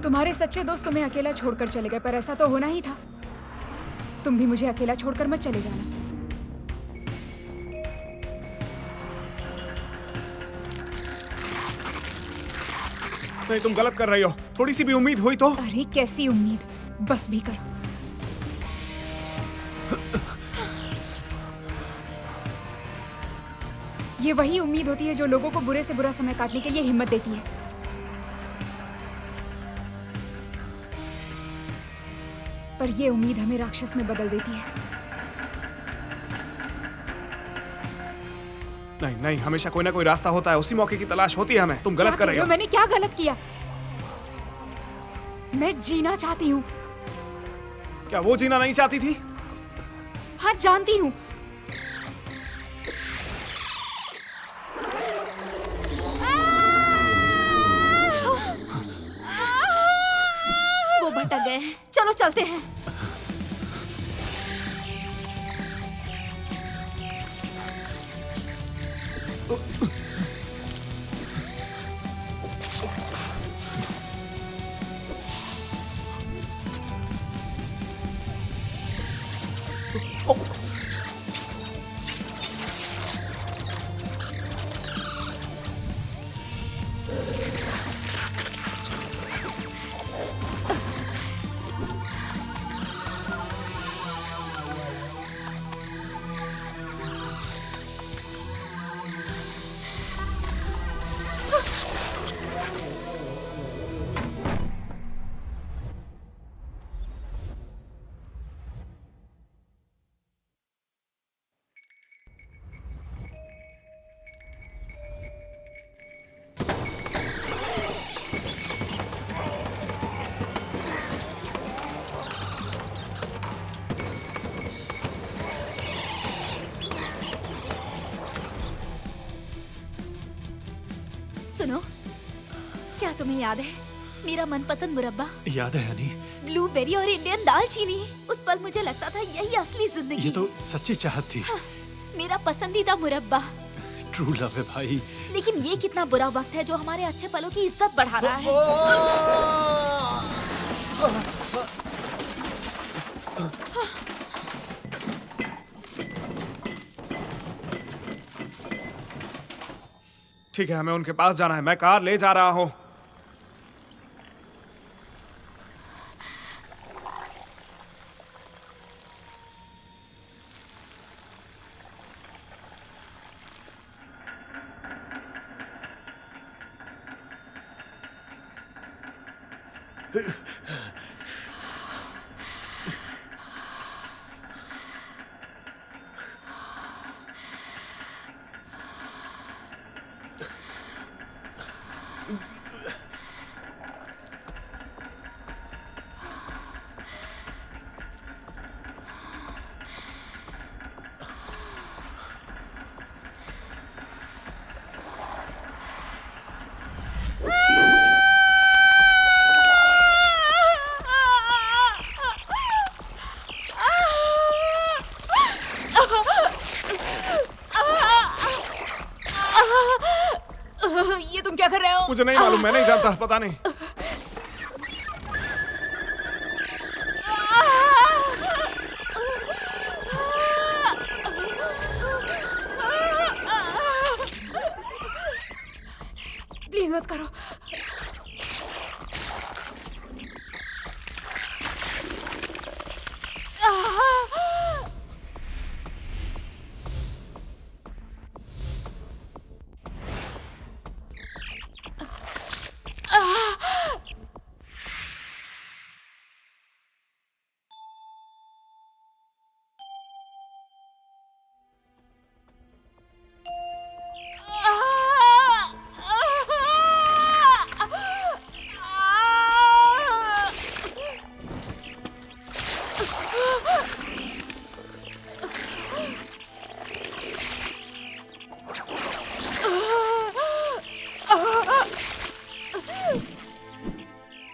तुम्हारे सच्चे दोस्त तुम्हें अकेला छोड़कर चले गए, पर ऐसा तो होना ही था। तुम भी मुझे अकेला छोड़कर मत चले जाना। नहीं, तुम गलत कर रही हो। थोड़ी सी भी उम्मीद हुई तो। अरे कैसी उम्मीद, बस भी करो। ये वही उम्मीद होती है जो लोगों को बुरे से बुरा समय काटने के लिए हिम्मत देती है। पर ये उम्मीद हमें राक्षस में बदल देती है। नहीं नहीं, हमेशा कोई ना कोई रास्ता होता है, उसी मौके की तलाश होती है हमें। तुम गलत कर रही हो। मैंने क्या गलत किया? मैं जीना चाहती हूँ। क्या वो जीना नहीं चाहती थी? हाँ जानती हूँ। वो भटक गए, चलो चलते हैं। सुनो, क्या तुम्हें याद है मेरा मनपसंद मुरब्बा? याद है हनी? ब्लूबेरी और इंडियन दालचीनी। उस पल मुझे लगता था यही असली जिंदगी। ये तो सच्ची चाहत थी। हाँ, मेरा पसंदीदा मुरब्बा। ट्रू लव है भाई। लेकिन ये कितना बुरा वक्त है जो हमारे अच्छे पलों की इज्जत बढ़ा रहा है। ठीक है, हमें उनके पास जाना है। मैं कार ले जा रहा हूँ। ये तुम क्या कर रहे हो? मुझे नहीं मालूम, मैं नहीं जानता, पता नहीं। मत करो।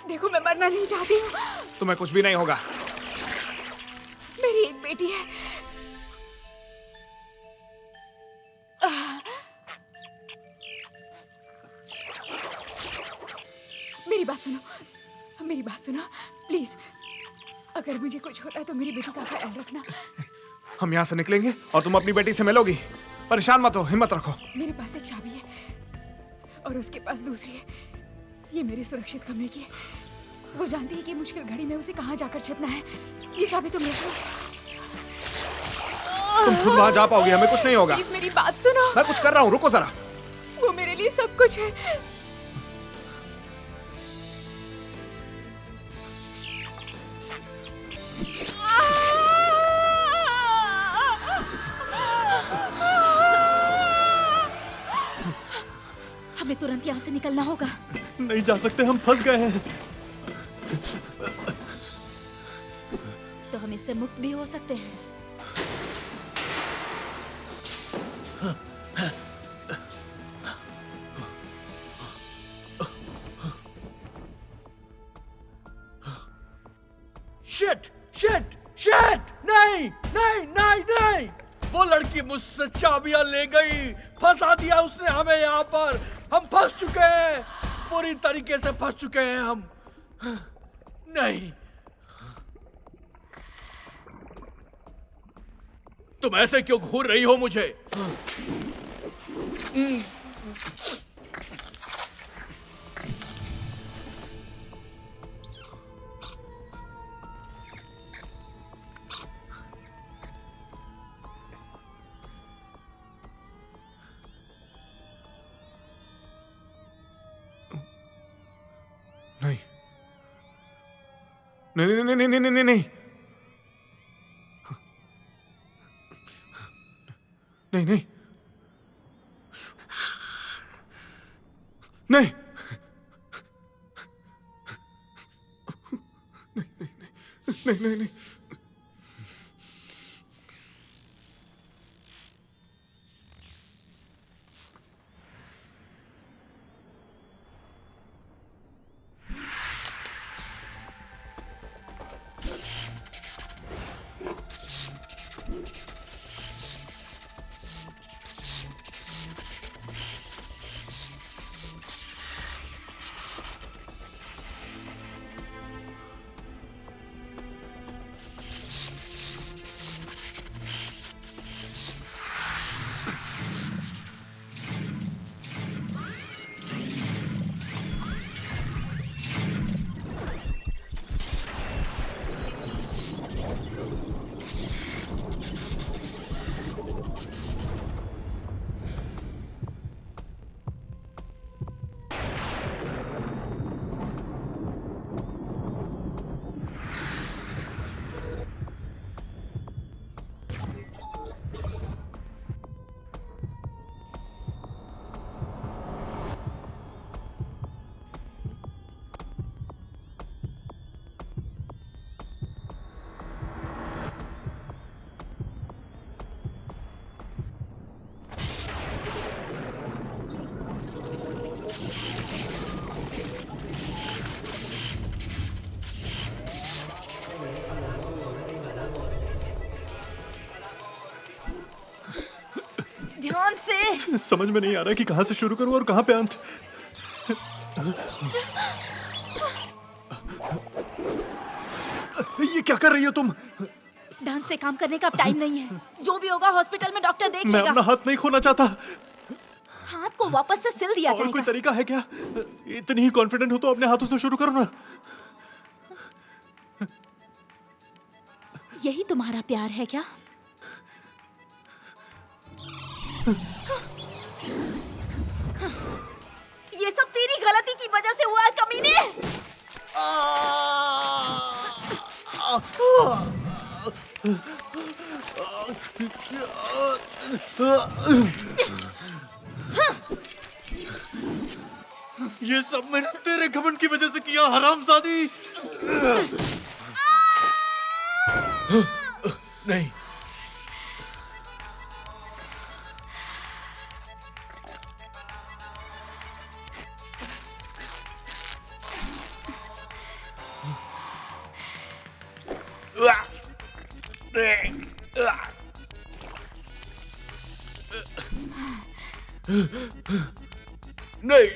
देखो, मैं मरना नहीं चाहती हूँ। तुम्हें कुछ भी नहीं होगा। मेरी एक बेटी है। मेरी बात सुनो, मेरी बात सुनो प्लीज। अगर मुझे कुछ होता है तो मेरी बेटी का ख्याल रखना। हम यहाँ से निकलेंगे और तुम अपनी बेटी से मिलोगी। परेशान मत हो, हिम्मत रखो। मेरे पास एक चाबी है और उसके पास दूसरी है। ये मेरे सुरक्षित कमरे की है। वो जानती है कि मुश्किल घड़ी में उसे कहाँ जाकर छिपना है। ये चाबी तुम ले लो। तुम खुद वहाँ जा पाओगी, हमें कुछ नहीं होगा। प्लीज मेरी बात सुनो। मैं कुछ कर रहा हूँ, रुको जरा। वो मेरे लिए सब कुछ है। हमें तुरंत यहाँ से निकलना होगा। नहीं जा सकते, हम फंस गए हैं। तो हम इससे मुक्त भी हो सकते हैं। Shit shit shit! नहीं नहीं नहीं नहीं! वो लड़की मुझसे चाबियां ले गई। फंसा दिया उसने हमें यहाँ पर। हम फंस चुके हैं, पूरी तरीके से फंस चुके हैं हम। नहीं, तुम ऐसे क्यों घूर रही हो मुझे? नहीं नहीं नहीं नहीं नहीं नहीं नहीं नहीं नहीं नहीं नहीं नहीं नहीं नहीं। ध्यान से। समझ में नहीं आ रहा कि कहां से शुरू करूं और कहां पे अंत। ये क्या कर रही हो तुम? ढंग से काम करने का अब टाइम नहीं है। जो भी होगा हॉस्पिटल में डॉक्टर देख मैं लेगा। अपना हाथ नहीं खोना चाहता। हाथ को वापस से सिल दिया और कोई जाएगा। तरीका है क्या? इतनी ही कॉन्फिडेंट हो तो अपने हाथों से शुरू करो ना। यही तुम्हारा प्यार है क्या? ये सब तेरी गलती की वजह से हुआ है, कमीने। ये सब मैंने तेरे घमंड की वजह से किया, हरामजादी। नहीं, नहीं,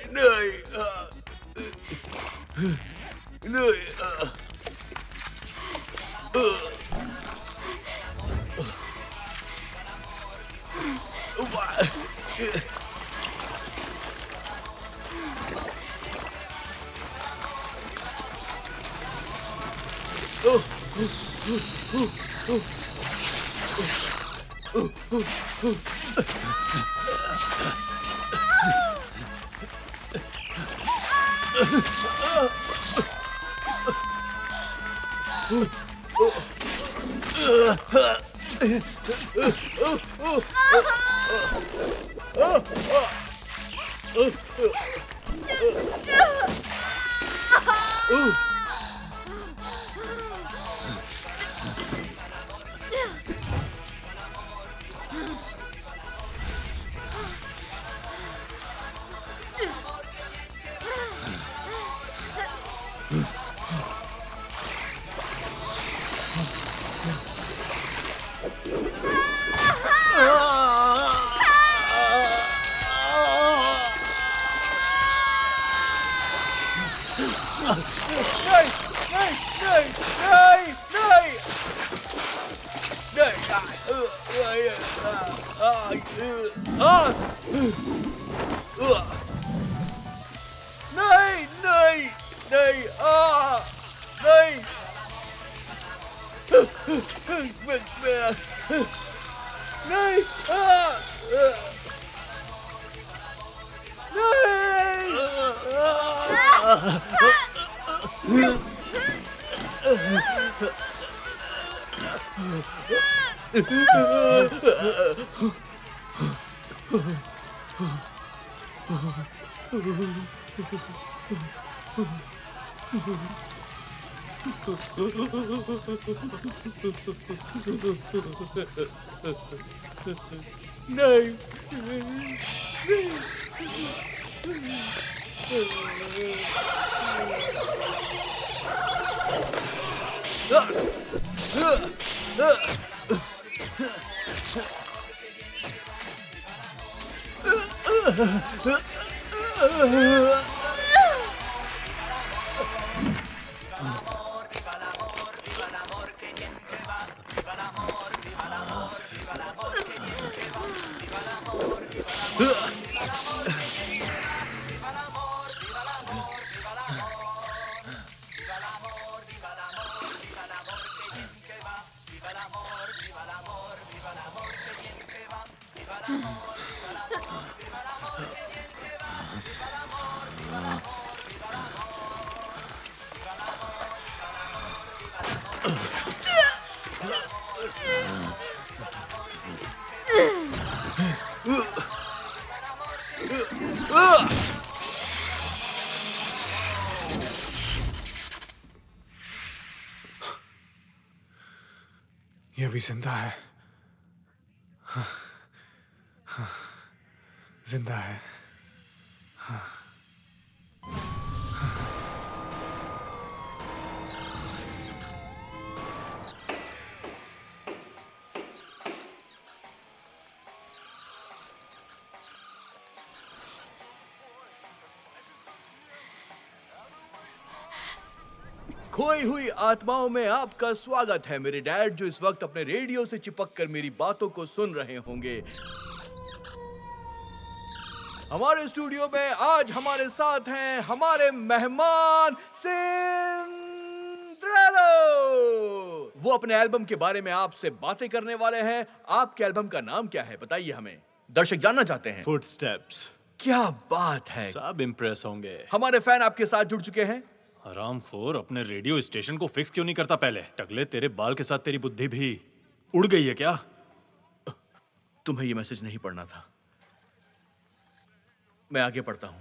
नहीं, नहीं, ये भी जिंदा है। जिंदा है। खोई हुई आत्माओं में आपका स्वागत है मेरे डैड, जो इस वक्त अपने रेडियो से चिपक कर मेरी बातों को सुन रहे होंगे। हमारे स्टूडियो में आज हमारे साथ हैं हमारे मेहमान सिंड्रेलो। वो अपने एल्बम के बारे में आपसे बातें करने वाले हैं। आपके एल्बम का नाम क्या है बताइए हमें, दर्शक जानना चाहते हैं। फुटस्टेप्स। क्या बात है, सब इम्प्रेस होंगे। हमारे फैन आपके साथ जुड़ चुके हैं। हरामखोर, अपने रेडियो स्टेशन को फिक्स क्यों नहीं करता पहले? टकले, तेरे बाल के साथ तेरी बुद्धि भी उड़ गई है क्या? तुम्हें ये मैसेज नहीं पढ़ना था, मैं आगे पढ़ता हूं।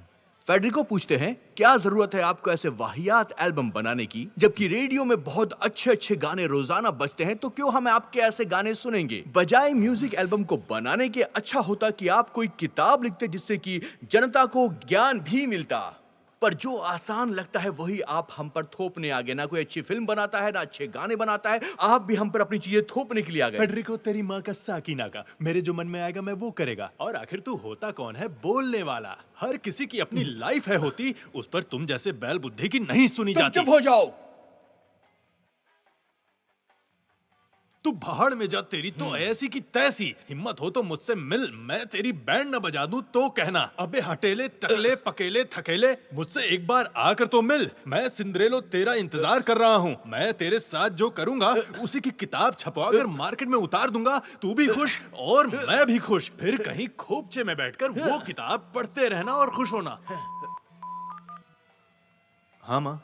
फेडरिको पूछते हैं क्या जरूरत है आपको ऐसे वाहियात एल्बम बनाने की, जबकि रेडियो में बहुत अच्छे अच्छे गाने रोजाना बजते हैं, तो क्यों हम आपके ऐसे गाने सुनेंगे? बजाय म्यूजिक एल्बम को बनाने के अच्छा होता कि आप कोई किताब लिखते जिससे कि जनता को ज्ञान भी मिलता। पर जो आसान लगता है वही आप हम पर थोपने आ गए। ना कोई अच्छी फिल्म बनाता है, ना अच्छे गाने बनाता है, आप भी हम पर अपनी चीजें थोपने के लिए आ गए। फेडरिको, तेरी माँ का साकीना का, मेरे जो मन में आएगा मैं वो करेगा। और आखिर तू होता कौन है? बोलने वाला। हर किसी की अपनी लाइफ है होती, उस पर तुम जैसे बैल बुद्धि की नहीं सुनी जाती। चुप हो जाओ। तू भाड़ में जा, तेरी तो ऐसी की तैसी। हिम्मत हो तो मुझसे मिल, मैं तेरी बैंड न बजा दूं तो कहना। अबे हटेले, टकले, पकेले, थकेले, मुझसे एक बार आकर तो मिल। मैं सिंड्रेलो तेरा इंतजार कर रहा हूँ। मैं तेरे साथ जो करूंगा उसी की किताब छपवाकर मार्केट में उतार दूंगा। तू भी खुश और मैं भी खुश। फिर कहीं खोपचे में बैठकर वो किताब पढ़ते रहना और खुश होना। हाँ माँ,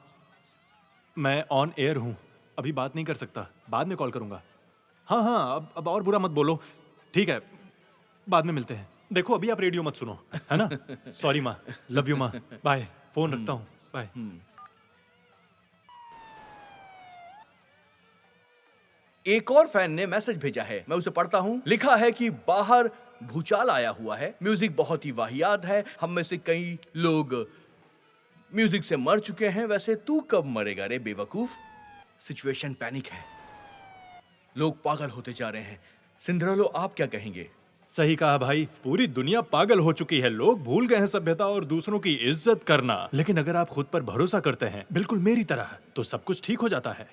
मैं ऑन एयर हूँ, अभी बात नहीं कर सकता, बाद में कॉल करूंगा। हाँ हाँ, अब और बुरा मत बोलो, ठीक है, बाद में मिलते हैं। देखो अभी आप रेडियो मत सुनो, है ना? सॉरी माँ, लव यू माँ, बाय, फोन रखता हूँ, बाय। एक और फैन ने मैसेज भेजा है, मैं उसे पढ़ता हूँ। लिखा है कि बाहर भूचाल आया हुआ है, म्यूजिक बहुत ही वाहियात है, हम में से कई लोग म्यूजिक से मर चुके हैं। वैसे तू कब मरेगा रे बेवकूफ? सिचुएशन पैनिक है, लोग पागल होते जा रहे हैं। सिंड्रेलो आप क्या कहेंगे? सही कहा भाई, पूरी दुनिया पागल हो चुकी है। लोग भूल गए हैं सभ्यता और दूसरों की इज्जत करना। लेकिन अगर आप खुद पर भरोसा करते हैं, बिल्कुल मेरी तरह, तो सब कुछ ठीक हो जाता है।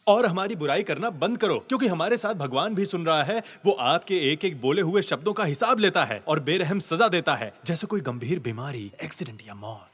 और हमारी बुराई करना बंद करो, क्योंकि हमारे साथ भगवान भी सुन रहा है। वो आपके एक एक बोले हुए शब्दों का हिसाब लेता है और बेरहम सजा देता है, जैसे कोई गंभीर बीमारी, एक्सीडेंट या मौत।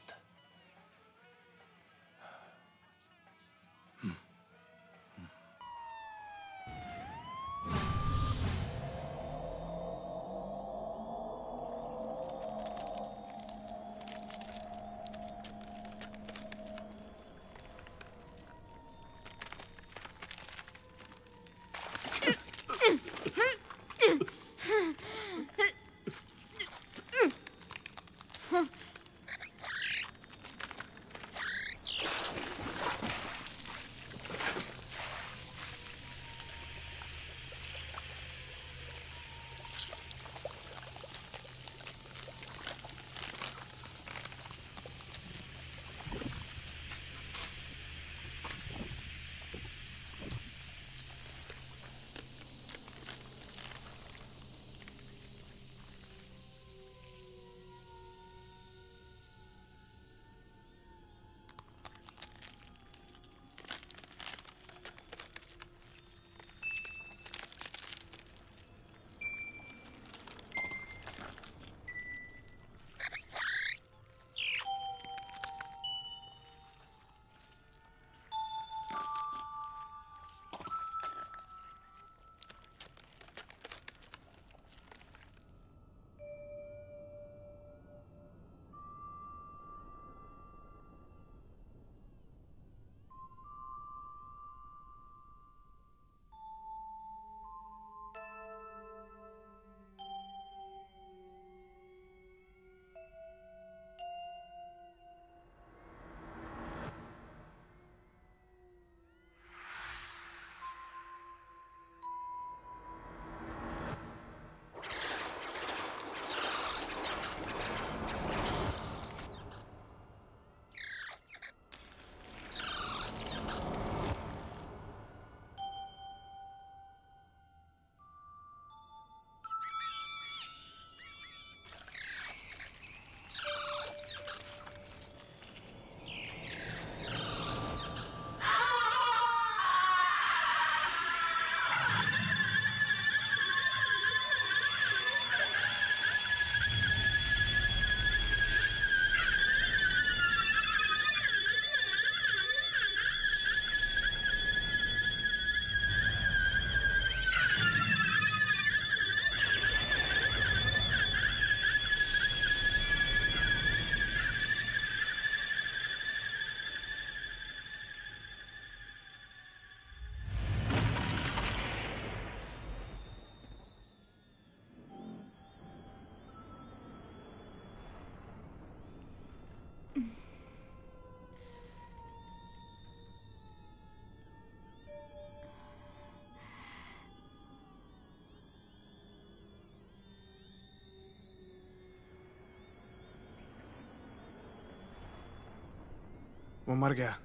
वो मर गया।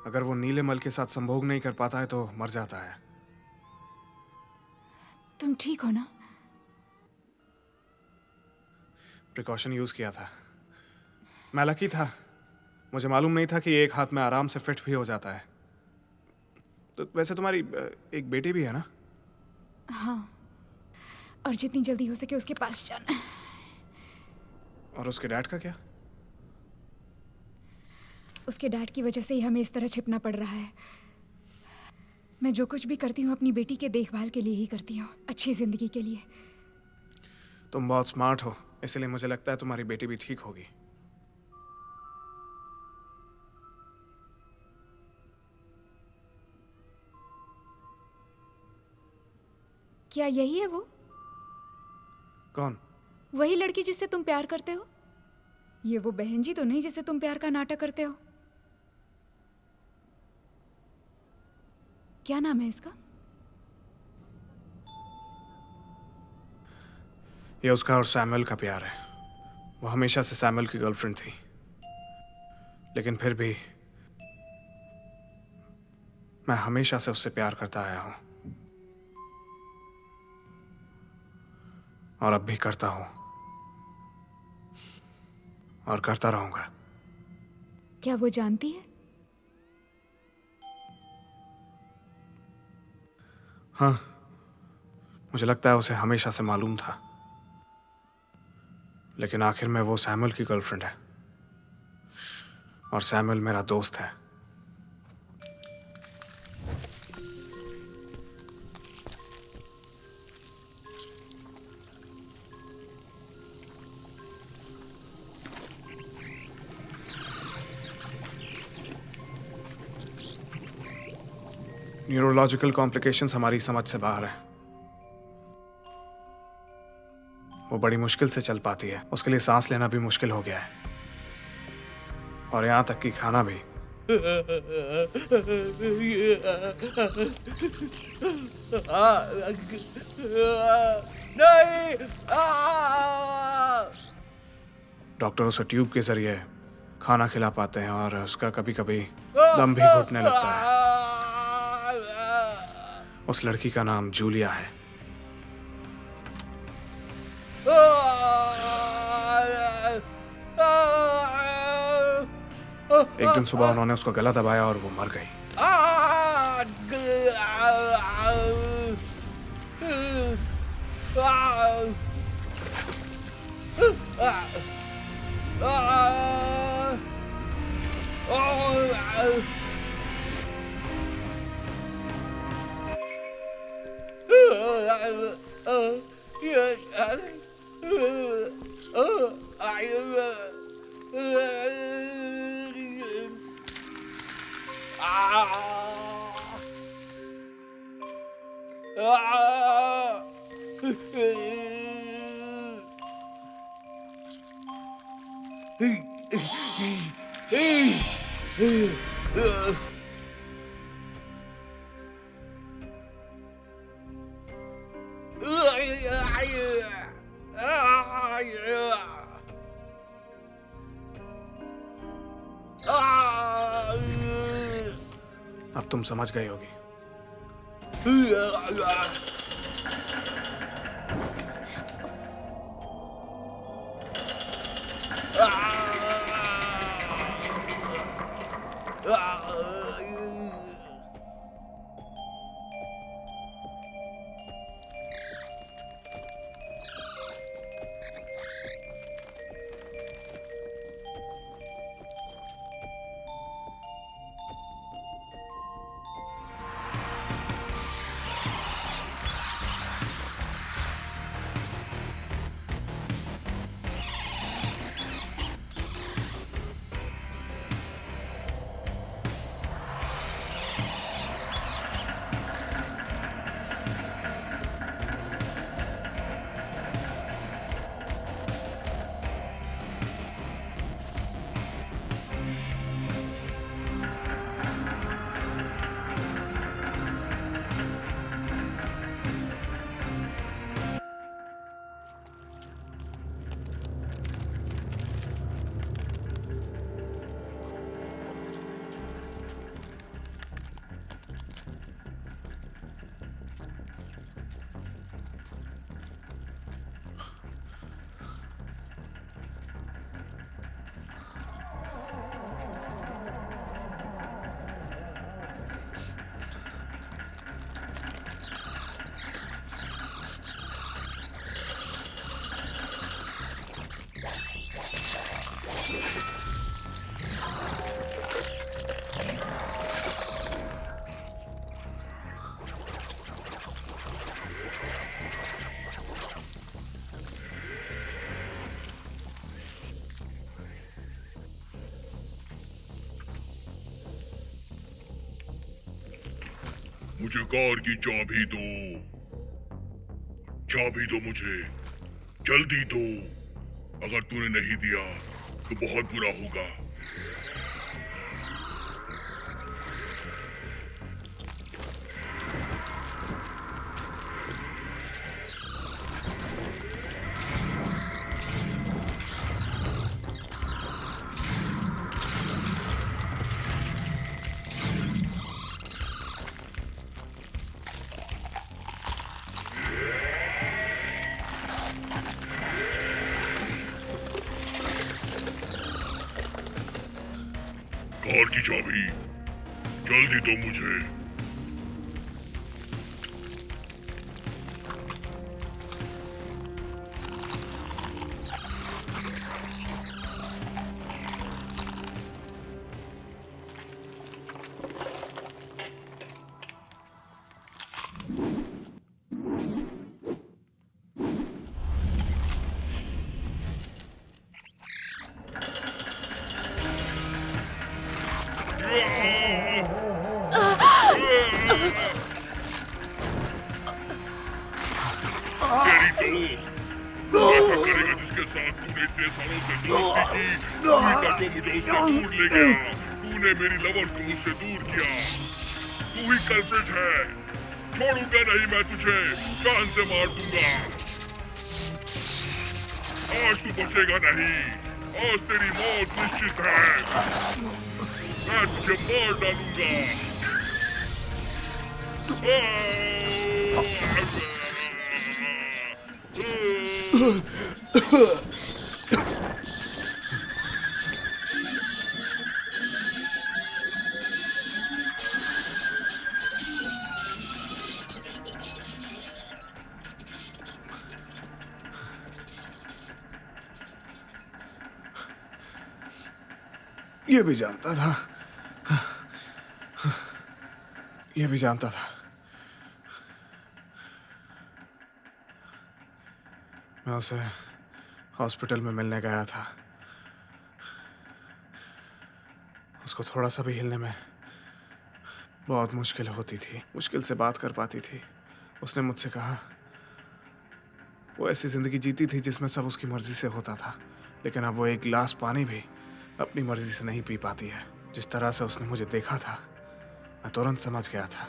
अगर वो नीलेमल के साथ संभोग नहीं कर पाता है तो मर जाता है। तुम ठीक हो ना? प्रिकॉशन यूज किया था। मैं लकी था, मुझे मालूम नहीं था कि एक हाथ में आराम से फिट भी हो जाता है। तो वैसे तुम्हारी एक बेटी भी है ना? हाँ, और जितनी जल्दी हो सके उसके पास जाना। और उसके डैड का क्या? उसके डैड की वजह से ही हमें इस तरह छिपना पड़ रहा है। मैं जो कुछ भी करती हूँ अपनी बेटी के देखभाल के लिए ही करती हूँ, अच्छी जिंदगी के लिए। तुम बहुत स्मार्ट हो, इसलिए मुझे लगता है तुम्हारी बेटी भी ठीक होगी। क्या यही है वो? कौन? वही लड़की जिससे तुम प्यार करते हो? ये वो बहन जी तो नहीं जिससे तुम प्यार का नाटक करते हो? क्या नाम है इसका? ये उसका और सैमुअल का प्यार है। वो हमेशा से सैमुअल की गर्लफ्रेंड थी, लेकिन फिर भी मैं हमेशा से उससे प्यार करता आया हूं और अब भी करता हूं और करता रहूंगा। क्या वो जानती है? हाँ, मुझे लगता है उसे हमेशा से मालूम था, लेकिन आखिर में वो सैमुअल की गर्लफ्रेंड है और सैमुअल मेरा दोस्त है। न्यूरोलॉजिकल कॉम्प्लिकेशंस हमारी समझ से बाहर है। वो बड़ी मुश्किल से चल पाती है, उसके लिए सांस लेना भी मुश्किल हो गया है और यहाँ तक कि खाना भी। नहीं। डॉक्टर उसे ट्यूब के जरिए खाना खिला पाते हैं और उसका कभी कभी दम भी घुटने लगता है। उस लड़की का नाम जूलिया है। एक दिन सुबह उन्होंने उसका गला दबाया और वो मर गई। अब तुम समझ गई होगी। मुझे कार की चाबी दो। चाबी दो मुझे, जल्दी दो। अगर तूने नहीं दिया तो बहुत बुरा होगा। कार की चाबी, जल्दी दो मुझे। तेरी तो ऐसा करेगा जिसके साथ तूने इतने सालों से दोस्ती की। तूही था जो मुझे उससे दूर ले गया। तूने मेरी लवर को मुझसे दूर किया। तू ही कल्प्रिट है। छोड़ूंगा नहीं मैं तुझे, जान से मार दूंगा। आज तू बचेगा नहीं। आज तेरी मौत निश्चित है। मैं तुझे मार डालूंगा। ये भी जानता था, ये भी जानता था। मैं उसे हॉस्पिटल में मिलने गया था। उसको थोड़ा सा भी हिलने में बहुत मुश्किल होती थी, मुश्किल से बात कर पाती थी। उसने मुझसे कहा वो ऐसी जिंदगी जीती थी जिसमें सब उसकी मर्जी से होता था, लेकिन अब वो एक गिलास पानी भी अपनी मर्जी से नहीं पी पाती है। जिस तरह से उसने मुझे देखा था, मैं तुरंत समझ गया था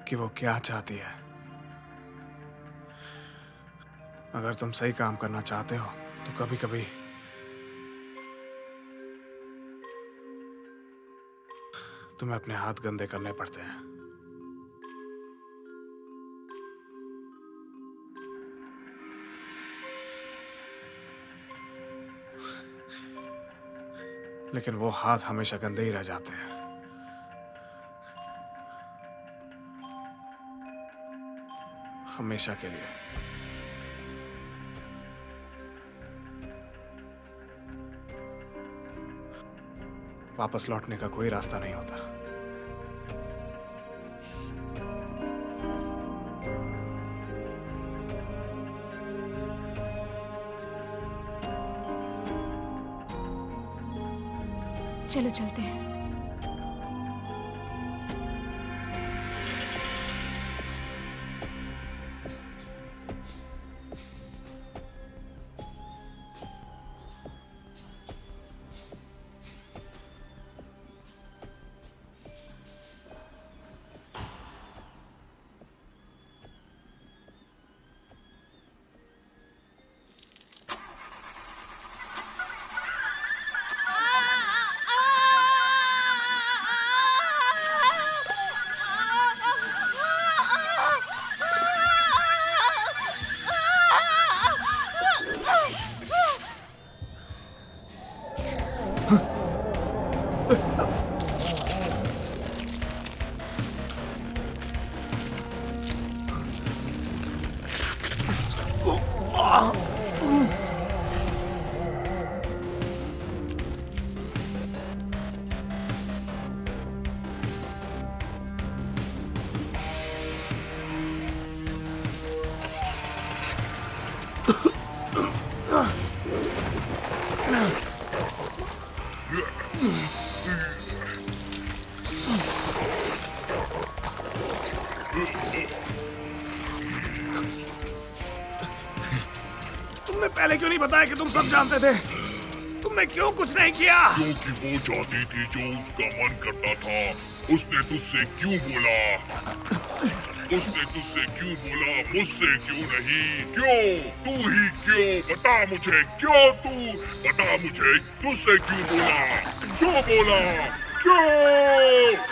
कि वो क्या चाहती है। अगर तुम सही काम करना चाहते हो तो कभी कभी तुम्हें अपने हाथ गंदे करने पड़ते हैं। लेकिन वो हाथ हमेशा गंदे ही रह जाते हैं। हमेशा के लिए। वापस लौटने का कोई रास्ता नहीं होता। चलो चलते हैं। तुमने पहले क्यों नहीं बताया कि तुम सब जानते थे? तुमने क्यों कुछ नहीं किया? क्योंकि वो चाहती थी जो उसका मन करता था। उसने तुझसे क्यों बोला? उसने तुझसे क्यों बोला? मुझसे क्यों नहीं? क्यों? तू ही क्यों? बता मुझे, क्यों तू? बता मुझे, तुझसे क्यों बोला? क्यों बोला? क्यों?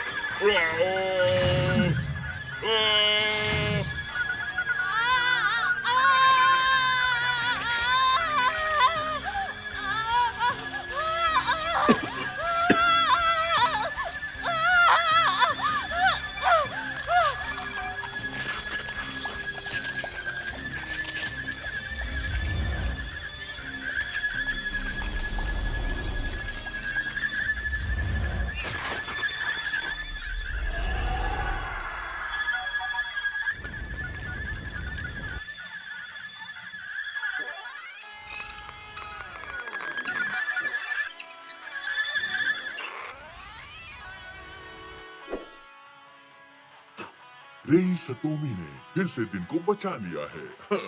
रेई सतोमी ने फिर से दिन को बचा लिया है।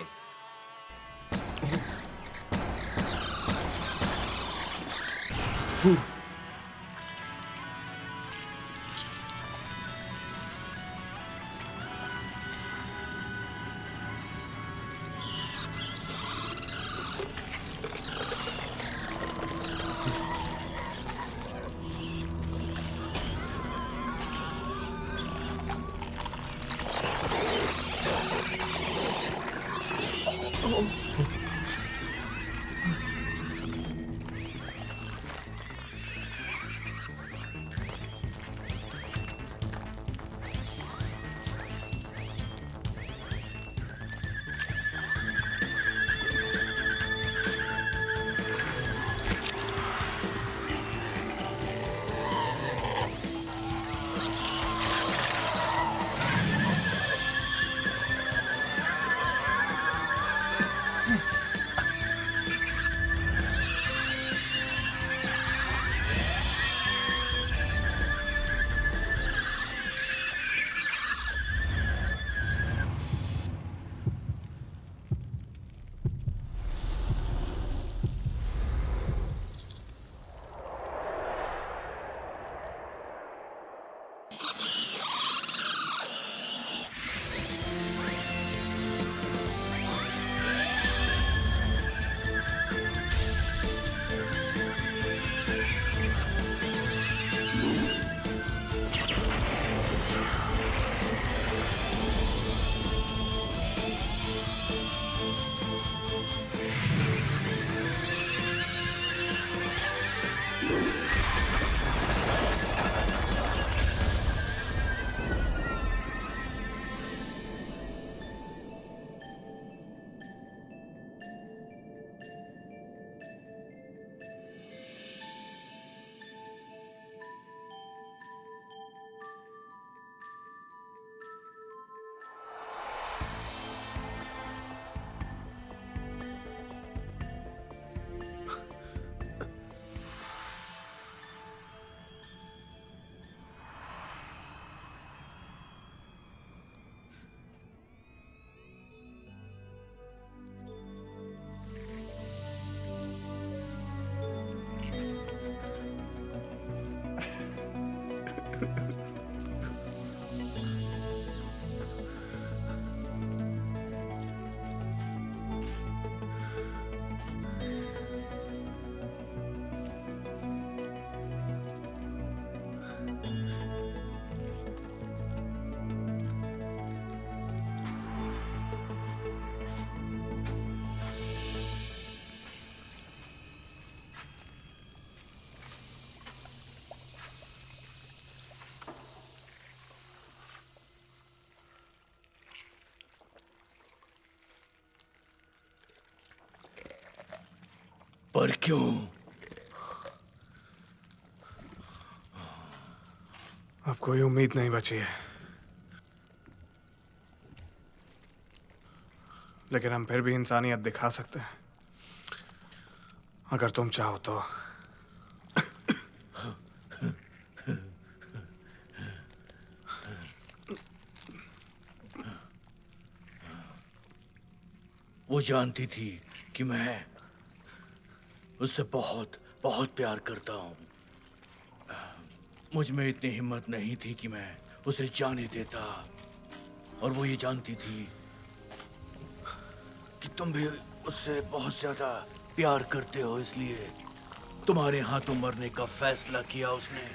पर क्यों? अब कोई उम्मीद नहीं बची है, लेकिन हम फिर भी इंसानियत दिखा सकते हैं अगर तुम चाहो तो। वो जानती थी कि मैं उससे बहुत बहुत प्यार करता हूँ। मुझ में इतनी हिम्मत नहीं थी कि मैं उसे जाने देता, और वो ये जानती थी कि तुम भी उससे बहुत ज्यादा प्यार करते हो, इसलिए तुम्हारे हाथों मरने का फैसला किया उसने।